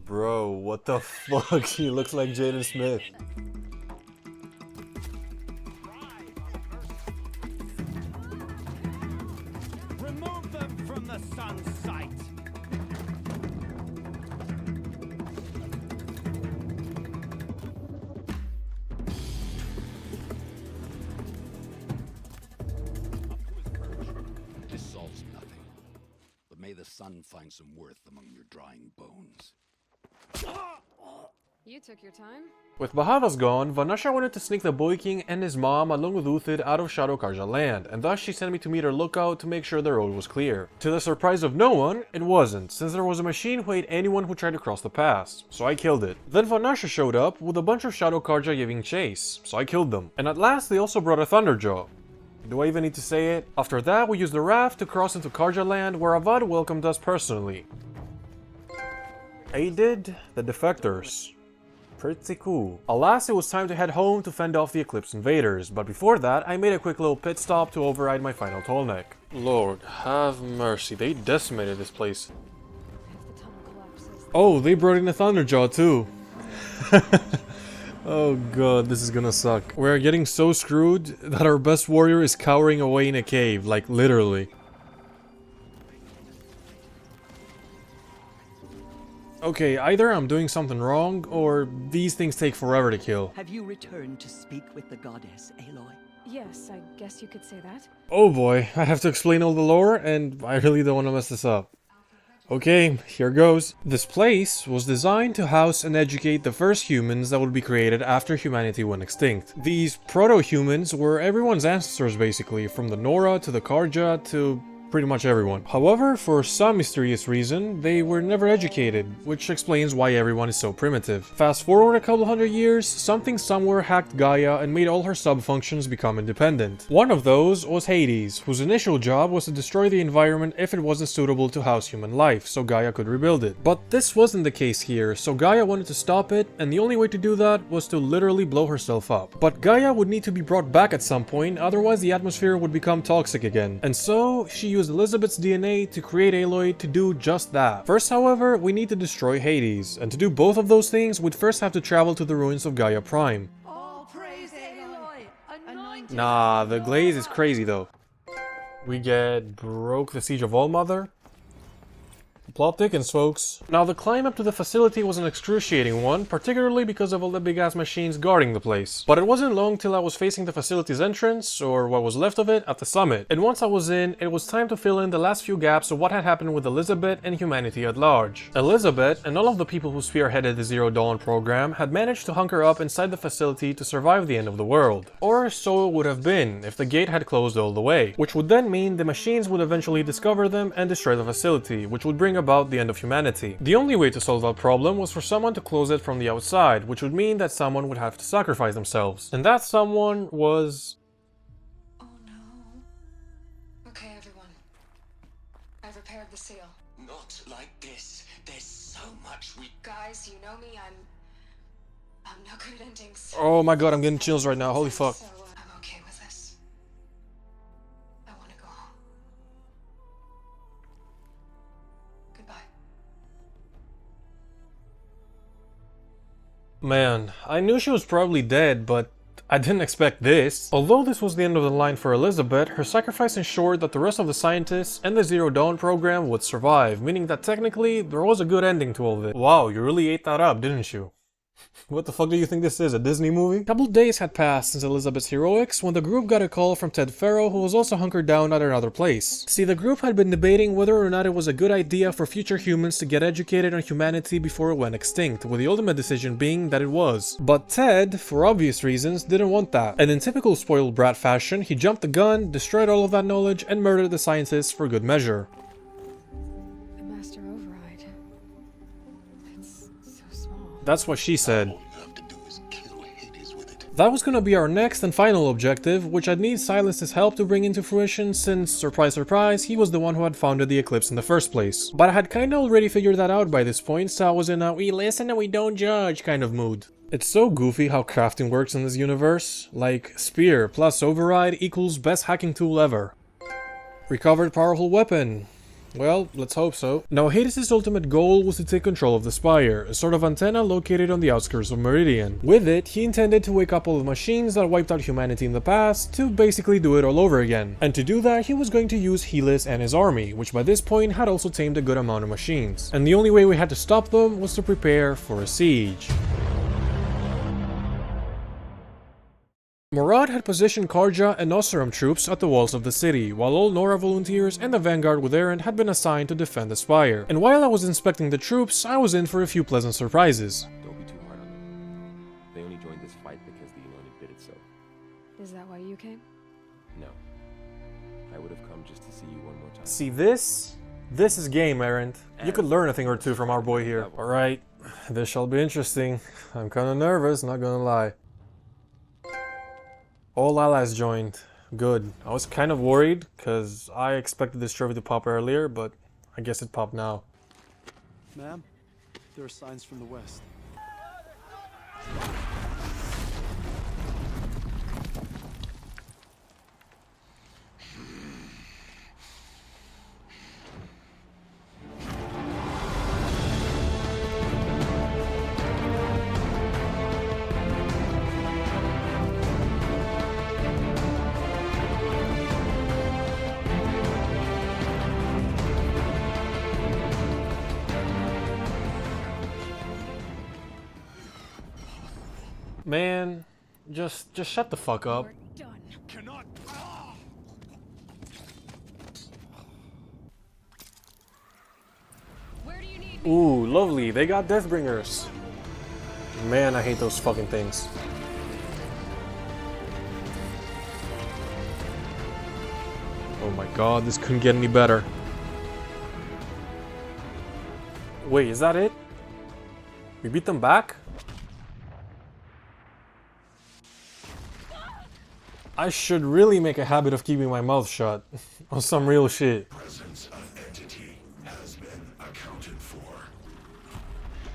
Bro, what the fuck? He looks like Jaden Smith. Remove them from the sun's sight. This solves nothing. But may the sun find some worth among your drying bones. You took your time. With Bahavas gone, Vanasha wanted to sneak the Boy King and his mom along with Uthid out of Shadow Karja land, and thus she sent me to meet her lookout to make sure the road was clear. To the surprise of no one, it wasn't, since there was a machine who ate anyone who tried to cross the pass, so I killed it. Then Vanasha showed up with a bunch of Shadow Karja giving chase, so I killed them. And at last they also brought a Thunderjaw. Do I even need to say it? After that, we used the raft to cross into Karja land, where Avad welcomed us personally. Aided the Defectors. Pretty cool. Alas, it was time to head home to fend off the Eclipse invaders, but before that, I made a quick little pit stop to override my final tallneck. Lord, have mercy, they decimated this place. Oh, they brought in a Thunderjaw too. Oh god, this is gonna suck. We're getting so screwed that our best warrior is cowering away in a cave, like literally. Okay, either I'm doing something wrong, or these things take forever to kill. Have you returned to speak with the goddess, Aloy? Yes, I guess you could say that. Oh boy, I have to explain all the lore, and I really don't want to mess this up. Okay, here goes. This place was designed to house and educate the first humans that would be created after humanity went extinct. These proto-humans were everyone's ancestors basically, from the Nora to the Karja to pretty much everyone. However, for some mysterious reason, they were never educated, which explains why everyone is so primitive. Fast forward a couple hundred years, something somewhere hacked Gaia and made all her sub-functions become independent. One of those was Hades, whose initial job was to destroy the environment if it wasn't suitable to house human life, so Gaia could rebuild it. But this wasn't the case here, so Gaia wanted to stop it, and the only way to do that was to literally blow herself up. But Gaia would need to be brought back at some point, otherwise the atmosphere would become toxic again. And so, she used Elizabeth's DNA to create Aloy to do just that. First, however, we need to destroy Hades, and to do both of those things, we'd first have to travel to the ruins of Gaia Prime. All praise Aloy, anointed. Nah, the glaze is crazy though. We get broke the Siege of Allmother. Plot thickens, folks. Now, the climb up to the facility was an excruciating one, particularly because of all the big-ass machines guarding the place. But it wasn't long till I was facing the facility's entrance, or what was left of it, at the summit. And once I was in, it was time to fill in the last few gaps of what had happened with Elizabeth and humanity at large. Elizabeth, and all of the people who spearheaded the Zero Dawn program, had managed to hunker up inside the facility to survive the end of the world. Or so it would have been, if the gate had closed all the way. Which would then mean the machines would eventually discover them and destroy the facility, which would bring about the end of humanity. The only way to solve that problem was for someone to close it from the outside, which would mean that someone would have to sacrifice themselves. And that someone was... Oh no. Okay, everyone. I've repaired the seal. Not like this. There's so much we... Guys, you know me, I'm no good at endings. Oh my god, I'm getting chills right now, holy fuck. So, I'm okay with this. I want to go home. Goodbye. Man, I knew she was probably dead, but I didn't expect this. Although this was the end of the line for Elizabeth, her sacrifice ensured that the rest of the scientists and the Zero Dawn program would survive, meaning that technically there was a good ending to all this. Wow, you really ate that up, didn't you? What the fuck do you think this is, a Disney movie? A couple days had passed since Elizabeth's heroics when the group got a call from Ted Farrow, who was also hunkered down at another place. See, the group had been debating whether or not it was a good idea for future humans to get educated on humanity before it went extinct, with the ultimate decision being that it was. But Ted, for obvious reasons, didn't want that. And in typical spoiled brat fashion, he jumped the gun, destroyed all of that knowledge, and murdered the scientists for good measure. The master override. It's so small. That's what she said. That was gonna be our next and final objective, which I'd need Silence's help to bring into fruition since, surprise surprise, he was the one who had founded the Eclipse in the first place. But I had kinda already figured that out by this point, so I was in a we listen and we don't judge kind of mood. It's so goofy how crafting works in this universe. Like, spear plus override equals best hacking tool ever. Recovered powerful weapon. Well, let's hope so. Now, Hades' ultimate goal was to take control of the Spire, a sort of antenna located on the outskirts of Meridian. With it, he intended to wake up all the machines that wiped out humanity in the past, to basically do it all over again. And to do that, he was going to use Helis and his army, which by this point had also tamed a good amount of machines. And the only way we had to stop them was to prepare for a siege. Murad had positioned Karja and Oseram troops at the walls of the city, while all Nora volunteers and the vanguard with Erend had been assigned to defend the Spire. And while I was inspecting the troops, I was in for a few pleasant surprises. Don't be too hard on them. They only joined this fight because the Anointed bid it so. Is that why you came? No. I would have come just to see you one more time. See this? This is game, Erend. You could learn a thing or two from our boy here. Alright, this shall be interesting. I'm kinda nervous, not gonna lie. All allies joined. Good. I was kind of worried, because I expected this trophy to pop earlier, but I guess it popped now. Ma'am, there are signs from the west. Man, just shut the fuck up. Cannot. Ooh, lovely. They got Deathbringers. Man, I hate those fucking things. Oh my god, this couldn't get any better. Wait, is that it? We beat them back? I should really make a habit of keeping my mouth shut. On some real shit. Presence of entity has been accounted for.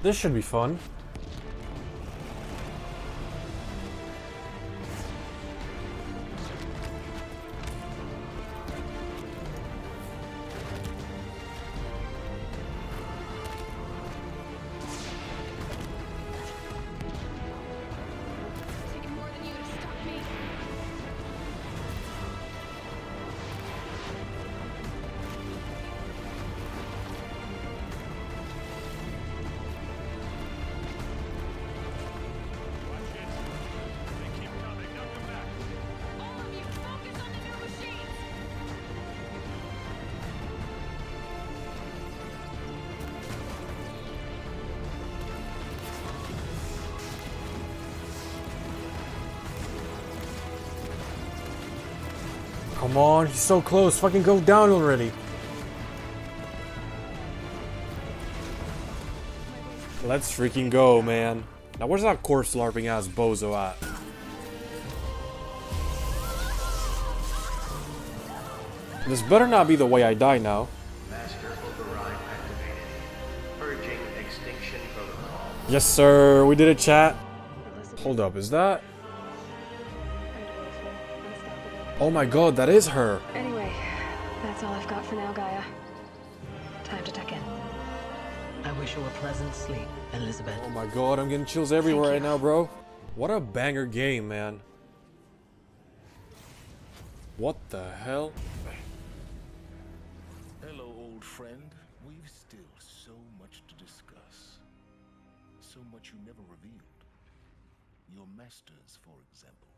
This should be fun. Come on, he's so close. Fucking go down already. Let's freaking go, man. Now where's that corpse larping ass bozo at? This better not be the way I die now. Master override activated. Purging extinction protocol. Yes, sir. We did it, chat. Hold up, is that? Oh my god, that is her. Anyway, that's all I've got for now, Gaia. Time to tuck in. I wish you a pleasant sleep, Elizabeth. Oh my god, I'm getting chills everywhere right now, bro. What a banger game, man. What the hell? Hello, old friend. We've still so much to discuss. So much you never revealed. Your masters, for example.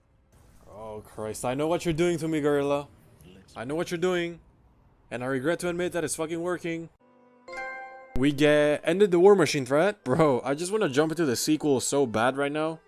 Oh Christ, I know what you're doing to me, Gorilla. I know what you're doing. And I regret to admit that it's fucking working. We ended the War Machine threat. Bro, I just want to jump into the sequel so bad right now.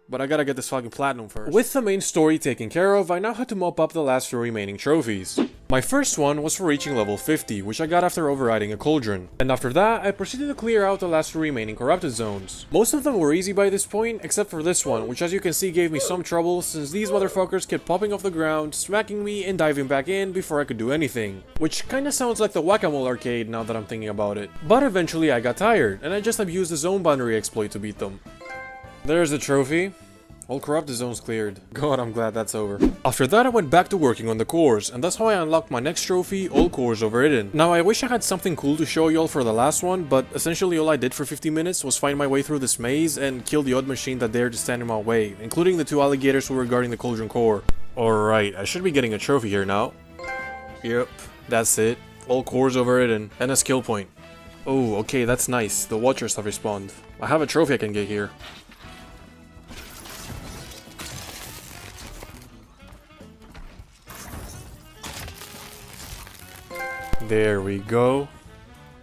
But I gotta get this fucking platinum first. With the main story taken care of, I now had to mop up the last few remaining trophies. My first one was for reaching level 50, which I got after overriding a cauldron. And after that, I proceeded to clear out the last few remaining corrupted zones. Most of them were easy by this point, except for this one, which as you can see gave me some trouble since these motherfuckers kept popping off the ground, smacking me and diving back in before I could do anything. Which kinda sounds like the Whack-A-Mole arcade now that I'm thinking about it. But eventually I got tired, and I just abused the zone boundary exploit to beat them. There's the trophy. All corrupted zones cleared. God, I'm glad that's over. After that, I went back to working on the cores, and that's how I unlocked my next trophy, all cores overridden. Now, I wish I had something cool to show y'all for the last one, but essentially all I did for 50 minutes was find my way through this maze and kill the odd machine that dared to stand in my way, including the 2 alligators who were guarding the cauldron core. Alright, I should be getting a trophy here now. Yep, that's it. All cores overridden, and a skill point. Oh, okay, that's nice. The watchers have respawned. I have a trophy I can get here. There we go.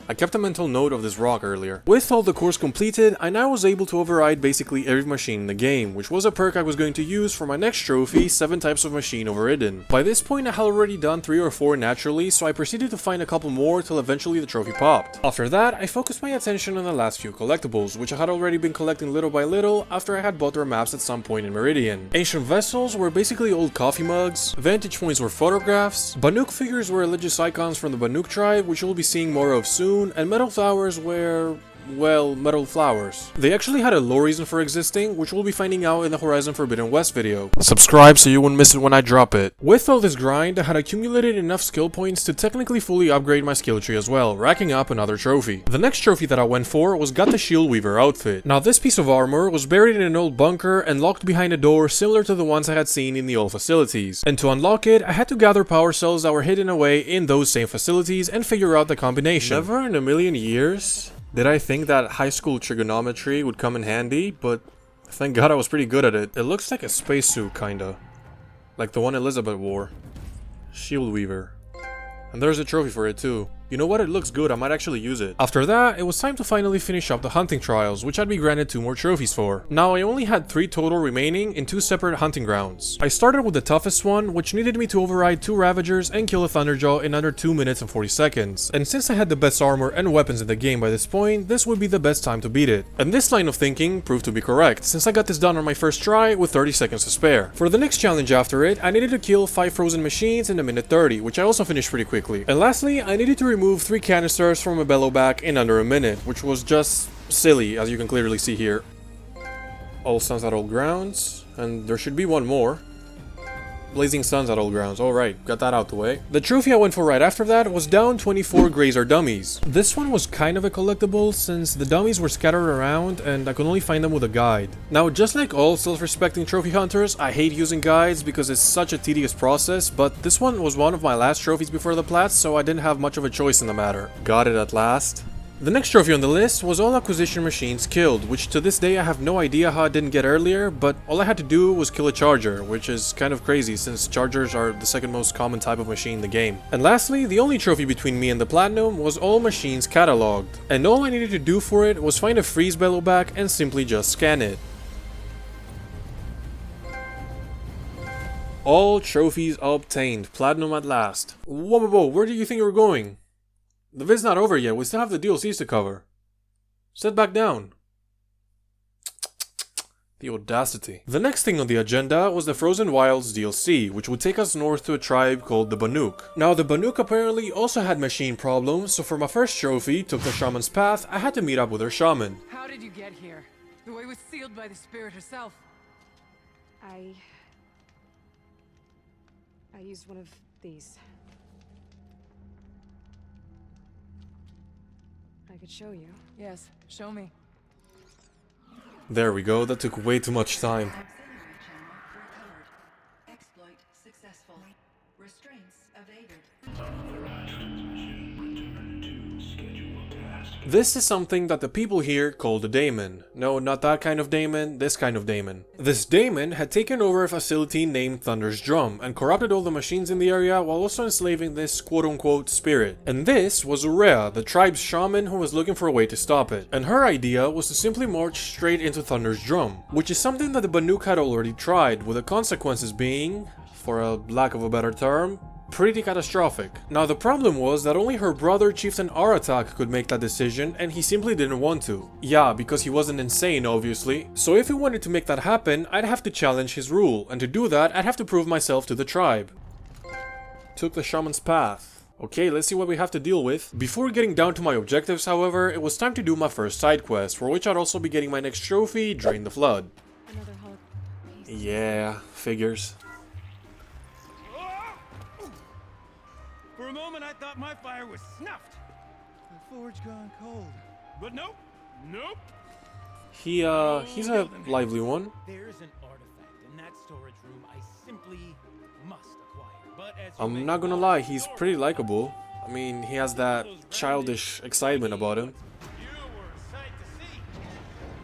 I kept a mental note of this rock earlier. With all the cores completed, I now was able to override basically every machine in the game, which was a perk I was going to use for my next trophy, 7 types of machine overridden. By this point I had already done 3 or 4 naturally, so I proceeded to find a couple more till eventually the trophy popped. After that, I focused my attention on the last few collectibles, which I had already been collecting little by little after I had bought their maps at some point in Meridian. Ancient vessels were basically old coffee mugs, vantage points were photographs, Banuk figures were religious icons from the Banuk tribe, which we'll be seeing more of soon, and metal flowers were, well, metal flowers. They actually had a lore reason for existing, which we'll be finding out in the Horizon ForbiddenWest video. Subscribe so you won't miss it when I drop it. With all this grind, I had accumulated enough skill points to technically fully upgrade my skill tree as well, racking up another trophy. The next trophy that I went for was got the Shield Weaver outfit. Now this piece of armor was buried in an old bunker and locked behind a door similar to the ones I had seen in the old facilities. And to unlock it, I had to gather power cells that were hidden away in those same facilities and figure out the combination. Never in a million years did I think that high school trigonometry would come in handy, but Thank God I was pretty good at it. It looks like a spacesuit, kinda. Like the one Elizabeth wore. Shield Weaver. And there's a trophy for it too. You know what, it looks good, I might actually use it. After that, it was time to finally finish up the hunting trials, which I'd be granted 2 more trophies for. Now, I only had 3 total remaining in 2 separate hunting grounds. I started with the toughest one, which needed me to override 2 Ravagers and kill a Thunderjaw in under 2 minutes and 40 seconds. And since I had the best armor and weapons in the game by this point, this would be the best time to beat it. And this line of thinking proved to be correct, since I got this done on my first try with 30 seconds to spare. For the next challenge after it, I needed to kill 5 frozen machines in a minute 30, which I also finished pretty quickly. And lastly, I needed to remove 3 canisters from a bellow back in under a minute, which was just silly, as you can clearly see here. All Suns at all grounds, and there should be one more. Blazing Suns at all grounds, alright, got that out the way. The trophy I went for right after that was down 24 Grazer dummies. This one was kind of a collectible since the dummies were scattered around and I could only find them with a guide. Now, just like all self-respecting trophy hunters, I hate using guides because it's such a tedious process, but this one was one of my last trophies before the plats, so I didn't have much of a choice in the matter. Got it at last. The next trophy on the list was all acquisition machines killed, which to this day I have no idea how I didn't get earlier, but all I had to do was kill a charger, which is kind of crazy since chargers are the second most common type of machine in the game. And lastly, the only trophy between me and the platinum was all machines cataloged, and all I needed to do for it was find a freeze bellow back and simply just scan it. All trophies obtained, platinum at last. Whoa, where do you think you were going? The vid's not over yet, we still have the DLCs to cover. Sit back down. The audacity. The next thing on the agenda was the Frozen Wilds DLC, which would take us north to a tribe called the Banuk. Now, the Banuk apparently also had machine problems, so for my first trophy, Took the Shaman's Path, I had to meet up with her shaman. How did you get here? The way was sealed by the spirit herself. I used one of these. I could show you. Yes, show me. There we go, that took way too much time. Exploit successful. Restraints evaded. This is something that the people here call the daemon. No, not that kind of daemon, this kind of daemon. This daemon had taken over a facility named Thunder's Drum and corrupted all the machines in the area while also enslaving this quote-unquote spirit. And this was Urea, the tribe's shaman who was looking for a way to stop it. And her idea was to simply march straight into Thunder's Drum, which is something that the Banuk had already tried, with the consequences being, for a lack of a better term, pretty catastrophic. Now, the problem was that only her brother Chieftain Aratak could make that decision, and he simply didn't want to. Yeah, because he wasn't insane, obviously. So if he wanted to make that happen, I'd have to challenge his rule, and to do that, I'd have to prove myself to the tribe. Took the Shaman's Path. Okay, let's see what we have to deal with. Before getting down to my objectives, however, it was time to do my first side quest, for which I'd also be getting my next trophy, Drain the Flood. Yeah, figures. For a moment, I thought my fire was snuffed. The forge gone cold. But nope. Nope. He's a lively one. There's an artifact in that storage room I simply must acquire. But as I'm not gonna lie, he's pretty likable. I mean, he has that childish excitement about him. you were a sight to see.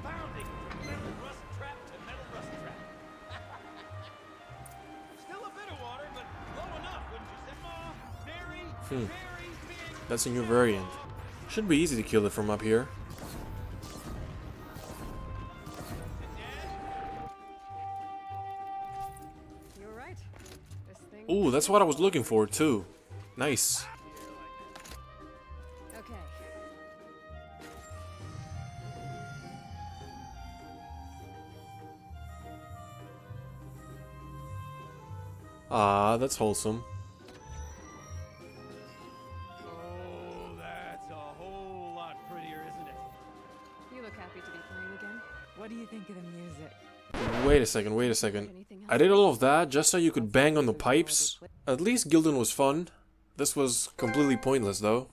Bounding from metal rust trap to metal rust trap. Still a bit of water, but low enough, wouldn't you say? Very That's a new variant. Should be easy to kill it from up here. You're right. This thing. Ooh, that's what I was looking for too. Nice. Okay. Ah, that's wholesome. What do you think of the music? Wait a second. I did all of that just so you could bang on the pipes? At least Gildan was fun. This was completely pointless though.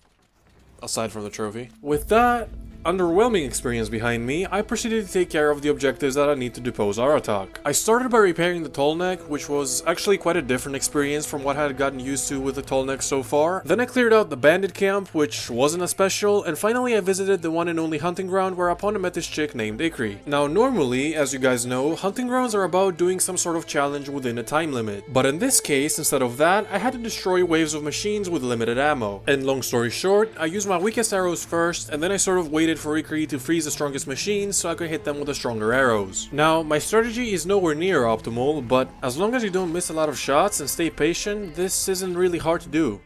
Aside from the trophy. With that, underwhelming experience behind me, I proceeded to take care of the objectives that I need to depose Aratak. I started by repairing the Tallneck, which was actually quite a different experience from what I had gotten used to with the Tallneck so far. Then I cleared out the bandit camp, which wasn't as special, and finally I visited the one and only hunting ground whereupon I met this chick named Ikri. Now normally, as you guys know, hunting grounds are about doing some sort of challenge within a time limit, but in this case, instead of that, I had to destroy waves of machines with limited ammo. And long story short, I used my weakest arrows first, and then I sort of waited for Ikri to freeze the strongest machines so I could hit them with the stronger arrows. Now, my strategy is nowhere near optimal, but as long as you don't miss a lot of shots and stay patient, this isn't really hard to do.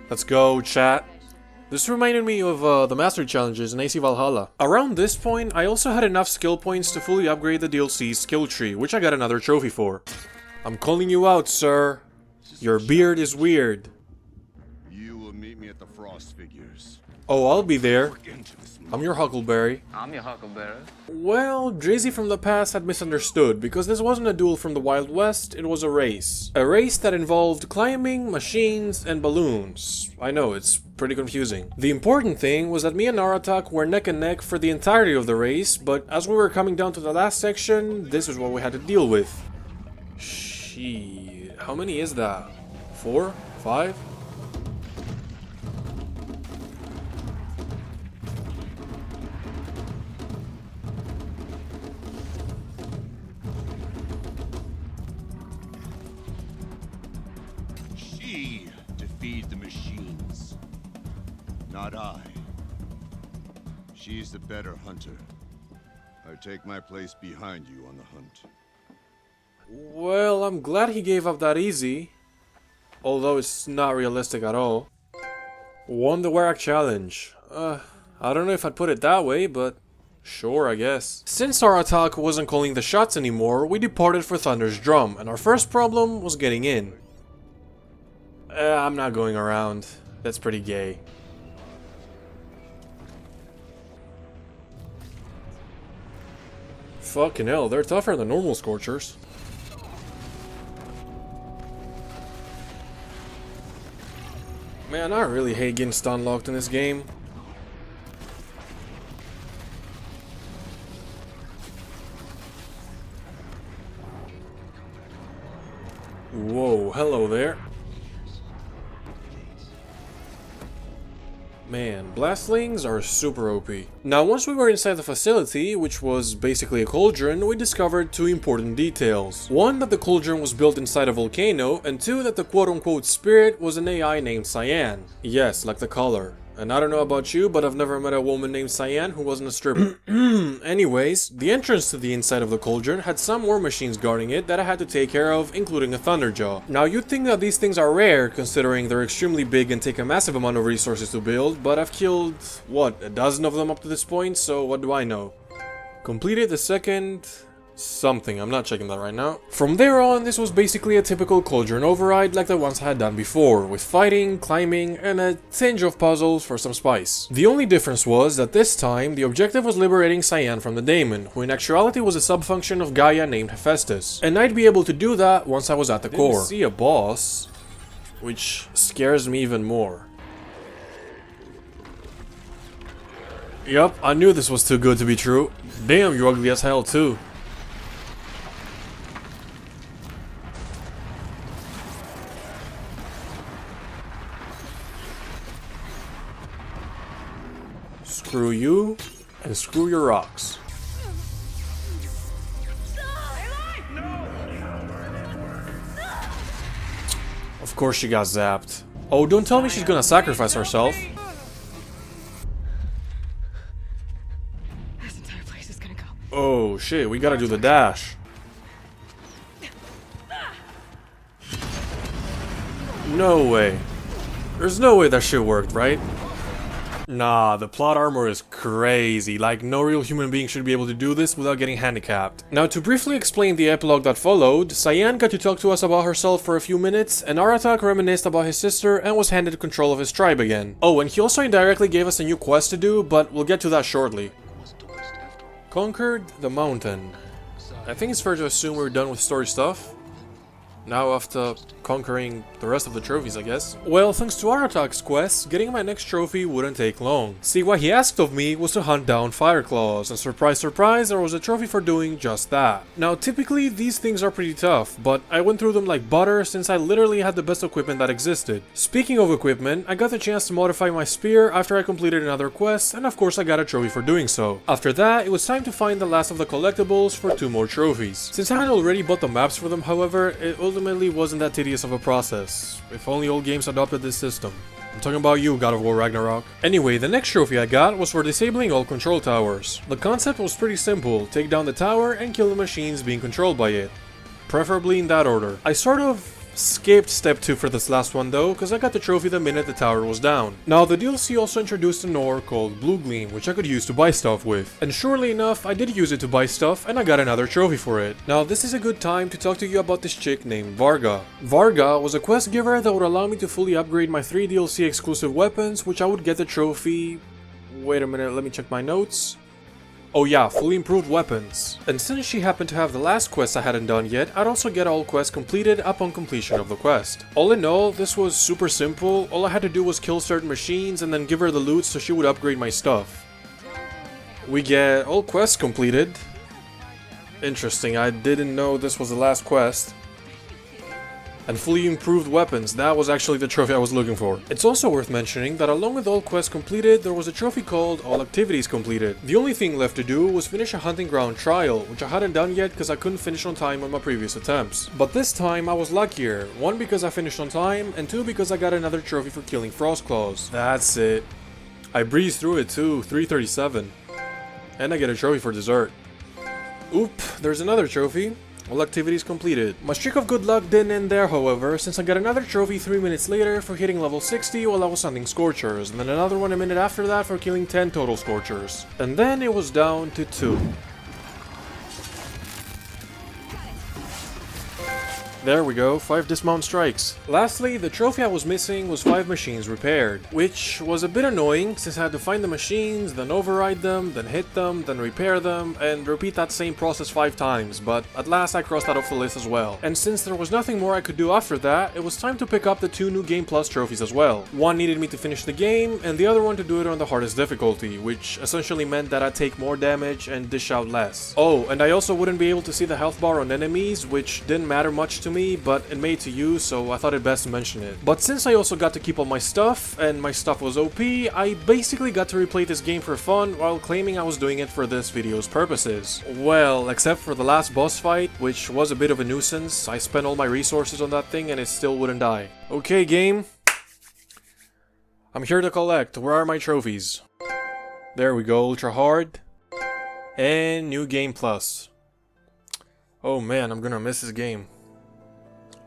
Let's go, chat. This reminded me of the Mastery Challenges in AC Valhalla. Around this point, I also had enough skill points to fully upgrade the DLC's skill tree, which I got another trophy for. I'm calling you out, sir. Your beard is weird. You will meet me at the Frost Figures. Oh, I'll be there. I'm your Huckleberry. I'm your Huckleberry. Well, Drazy from the past had misunderstood, because this wasn't a duel from the Wild West, it was a race. A race that involved climbing, machines, and balloons. I know, it's pretty confusing. The important thing was that me and Aratak were neck and neck for the entirety of the race, but as we were coming down to the last section, this is what we had to deal with. Shit, how many is that? 4? 5? Defeat the machines. Not I. She's the better hunter. I take my place behind you on the hunt. Well, I'm glad he gave up that easy. Although it's not realistic at all. Won the Warrack Challenge. I don't know if I'd put it that way, but sure, I guess. Since Aratak wasn't calling the shots anymore, we departed for Thunder's Drum, and our first problem was getting in. I'm not going around. That's pretty gay. Fucking hell, they're tougher than normal Scorchers. Man, I really hate getting stun locked in this game. Whoa, hello there. Man, Blastlings are super OP. Now, once we were inside the facility, which was basically a cauldron, we discovered two important details. One, that the cauldron was built inside a volcano, and two, that the quote-unquote spirit was an AI named Cyan. Yes, like the color. And I don't know about you, but I've never met a woman named Cyan who wasn't a stripper. Anyways, the entrance to the inside of the cauldron had some war machines guarding it that I had to take care of, including a Thunderjaw. Now, you'd think that these things are rare, considering they're extremely big and take a massive amount of resources to build, but I've killed, what, a dozen of them up to this point, so what do I know? Completed the second... something, I'm not checking that right now. From there on, this was basically a typical cauldron override like the ones I had done before, with fighting, climbing, and a tinge of puzzles for some spice. The only difference was that this time, the objective was liberating Cyan from the daemon, who in actuality was a subfunction of Gaia named Hephaestus, and I'd be able to do that once I was at the core. Didn't see a boss, which scares me even more. Yup, I knew this was too good to be true. Damn, you're ugly as hell too. Screw you, and screw your rocks. Of course she got zapped. Oh, don't tell me she's gonna sacrifice herself. This entire place is gonna go. Oh shit, we gotta do the dash. No way. There's no way that shit worked, right? Nah, the plot armor is crazy, like no real human being should be able to do this without getting handicapped. Now, to briefly explain the epilogue that followed, Cyan got to talk to us about herself for a few minutes, and Aratak reminisced about his sister and was handed control of his tribe again. Oh, and he also indirectly gave us a new quest to do, but we'll get to that shortly. Conquered the mountain. I think it's fair to assume we're done with story stuff. Now after conquering the rest of the trophies, I guess. Well, thanks to Aratak's quest, getting my next trophy wouldn't take long. See, what he asked of me was to hunt down Fireclaws, and surprise surprise, there was a trophy for doing just that. Now typically these things are pretty tough, but I went through them like butter since I literally had the best equipment that existed. Speaking of equipment, I got the chance to modify my spear after I completed another quest, and of course I got a trophy for doing so. After that, it was time to find the last of the collectibles for 2 more trophies. Since I had already bought the maps for them, however, it ultimately wasn't that tedious of a process. If only old games adopted this system. I'm talking about you, God of War Ragnarok. Anyway, the next trophy I got was for disabling all control towers. The concept was pretty simple: take down the tower and kill the machines being controlled by it. Preferably in that order. I sort of skipped step 2 for this last one though, because I got the trophy the minute the tower was down. Now the DLC also introduced an ore called Blue Gleam, which I could use to buy stuff with. And surely enough, I did use it to buy stuff and I got another trophy for it. Now this is a good time to talk to you about this chick named Varga. Varga was a quest giver that would allow me to fully upgrade my 3 DLC exclusive weapons, which I would get the trophy... Wait a minute, let me check my notes. Oh yeah, fully improved weapons. And since she happened to have the last quest I hadn't done yet, I'd also get all quests completed upon completion of the quest. All in all, this was super simple. All I had to do was kill certain machines and then give her the loot so she would upgrade my stuff. We get all quests completed. Interesting, I didn't know this was the last quest. And fully improved weapons, that was actually the trophy I was looking for. It's also worth mentioning that along with all quests completed, there was a trophy called All Activities Completed. The only thing left to do was finish a hunting ground trial, which I hadn't done yet because I couldn't finish on time on my previous attempts. But this time I was luckier, 1 because I finished on time, and 2 because I got another trophy for killing Frostclaws. That's it. I breezed through it too, 337. And I get a trophy for dessert. Oop, there's another trophy. All activities completed. My streak of good luck didn't end there, however, since I got another trophy 3 minutes later for hitting level 60 while I was hunting Scorchers, and then another one a minute after that for killing 10 total Scorchers. And then it was down to 2. There we go, 5 dismount strikes. Lastly, the trophy I was missing was 5 machines repaired, which was a bit annoying since I had to find the machines, then override them, then hit them, then repair them, and repeat that same process 5 times, but at last I crossed that off the list as well. And since there was nothing more I could do after that, it was time to pick up the 2 new Game Plus trophies as well. One needed me to finish the game, and the other one to do it on the hardest difficulty, which essentially meant that I'd take more damage and dish out less. Oh, and I also wouldn't be able to see the health bar on enemies, which didn't matter much to me, but it made to you, so I thought it best to mention it. But since I also got to keep all my stuff, and my stuff was OP, I basically got to replay this game for fun while claiming I was doing it for this video's purposes. Well, except for the last boss fight, which was a bit of a nuisance. I spent all my resources on that thing and it still wouldn't die. Okay, game. I'm here to collect. Where are my trophies? There we go, Ultra Hard. And New Game Plus. Oh man, I'm gonna miss this game.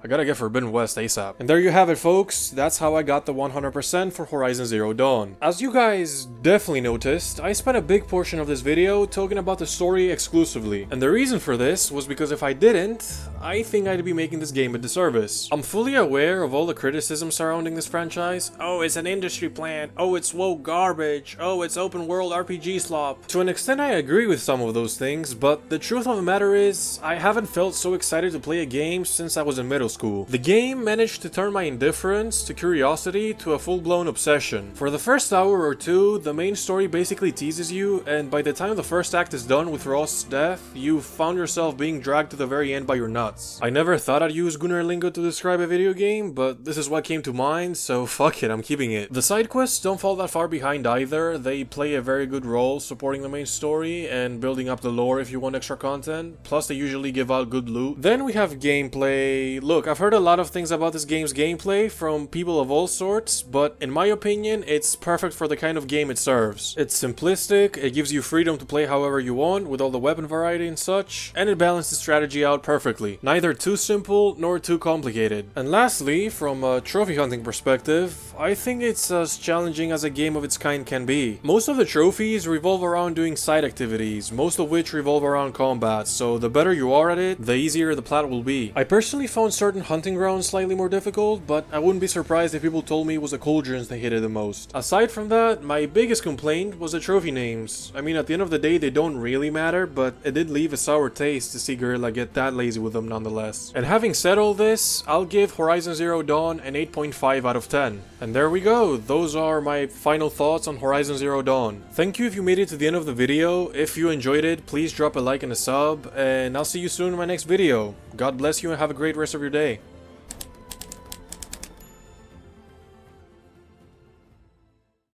I gotta get Forbidden West ASAP. And there you have it, folks. That's how I got the 100% for Horizon Zero Dawn. As you guys definitely noticed, I spent a big portion of this video talking about the story exclusively. And the reason for this was because if I didn't, I think I'd be making this game a disservice. I'm fully aware of all the criticism surrounding this franchise. Oh, it's an industry plant. Oh, it's woke garbage. Oh, it's open world RPG slop. To an extent, I agree with some of those things, but the truth of the matter is, I haven't felt so excited to play a game since I was in middle school. The game managed to turn my indifference to curiosity to a full-blown obsession. For the first hour or 2, the main story basically teases you, and by the time the first act is done with Rost's death, you've found yourself being dragged to the very end by your nuts. I never thought I'd use Gunnar lingo to describe a video game, but this is what came to mind, so fuck it, I'm keeping it. The side quests don't fall that far behind either. They play a very good role supporting the main story and building up the lore if you want extra content, plus they usually give out good loot. Then we have gameplay. Look, I've heard a lot of things about this game's gameplay from people of all sorts, but in my opinion, it's perfect for the kind of game it serves. It's simplistic, it gives you freedom to play however you want with all the weapon variety and such, and it balances strategy out perfectly. Neither too simple nor too complicated. And lastly, from a trophy hunting perspective, I think it's as challenging as a game of its kind can be. Most of the trophies revolve around doing side activities, most of which revolve around combat, so the better you are at it, the easier the plat will be. I personally found certain Spartan Hunting Ground slightly more difficult, but I wouldn't be surprised if people told me it was the Cauldrons that hated the most. Aside from that, my biggest complaint was the trophy names. I mean, at the end of the day, they don't really matter, but it did leave a sour taste to see Guerrilla get that lazy with them nonetheless. And having said all this, I'll give Horizon Zero Dawn an 8.5 out of 10. And there we go, those are my final thoughts on Horizon Zero Dawn. Thank you if you made it to the end of the video. If you enjoyed it, please drop a like and a sub, and I'll see you soon in my next video. God bless you and have a great rest of your day.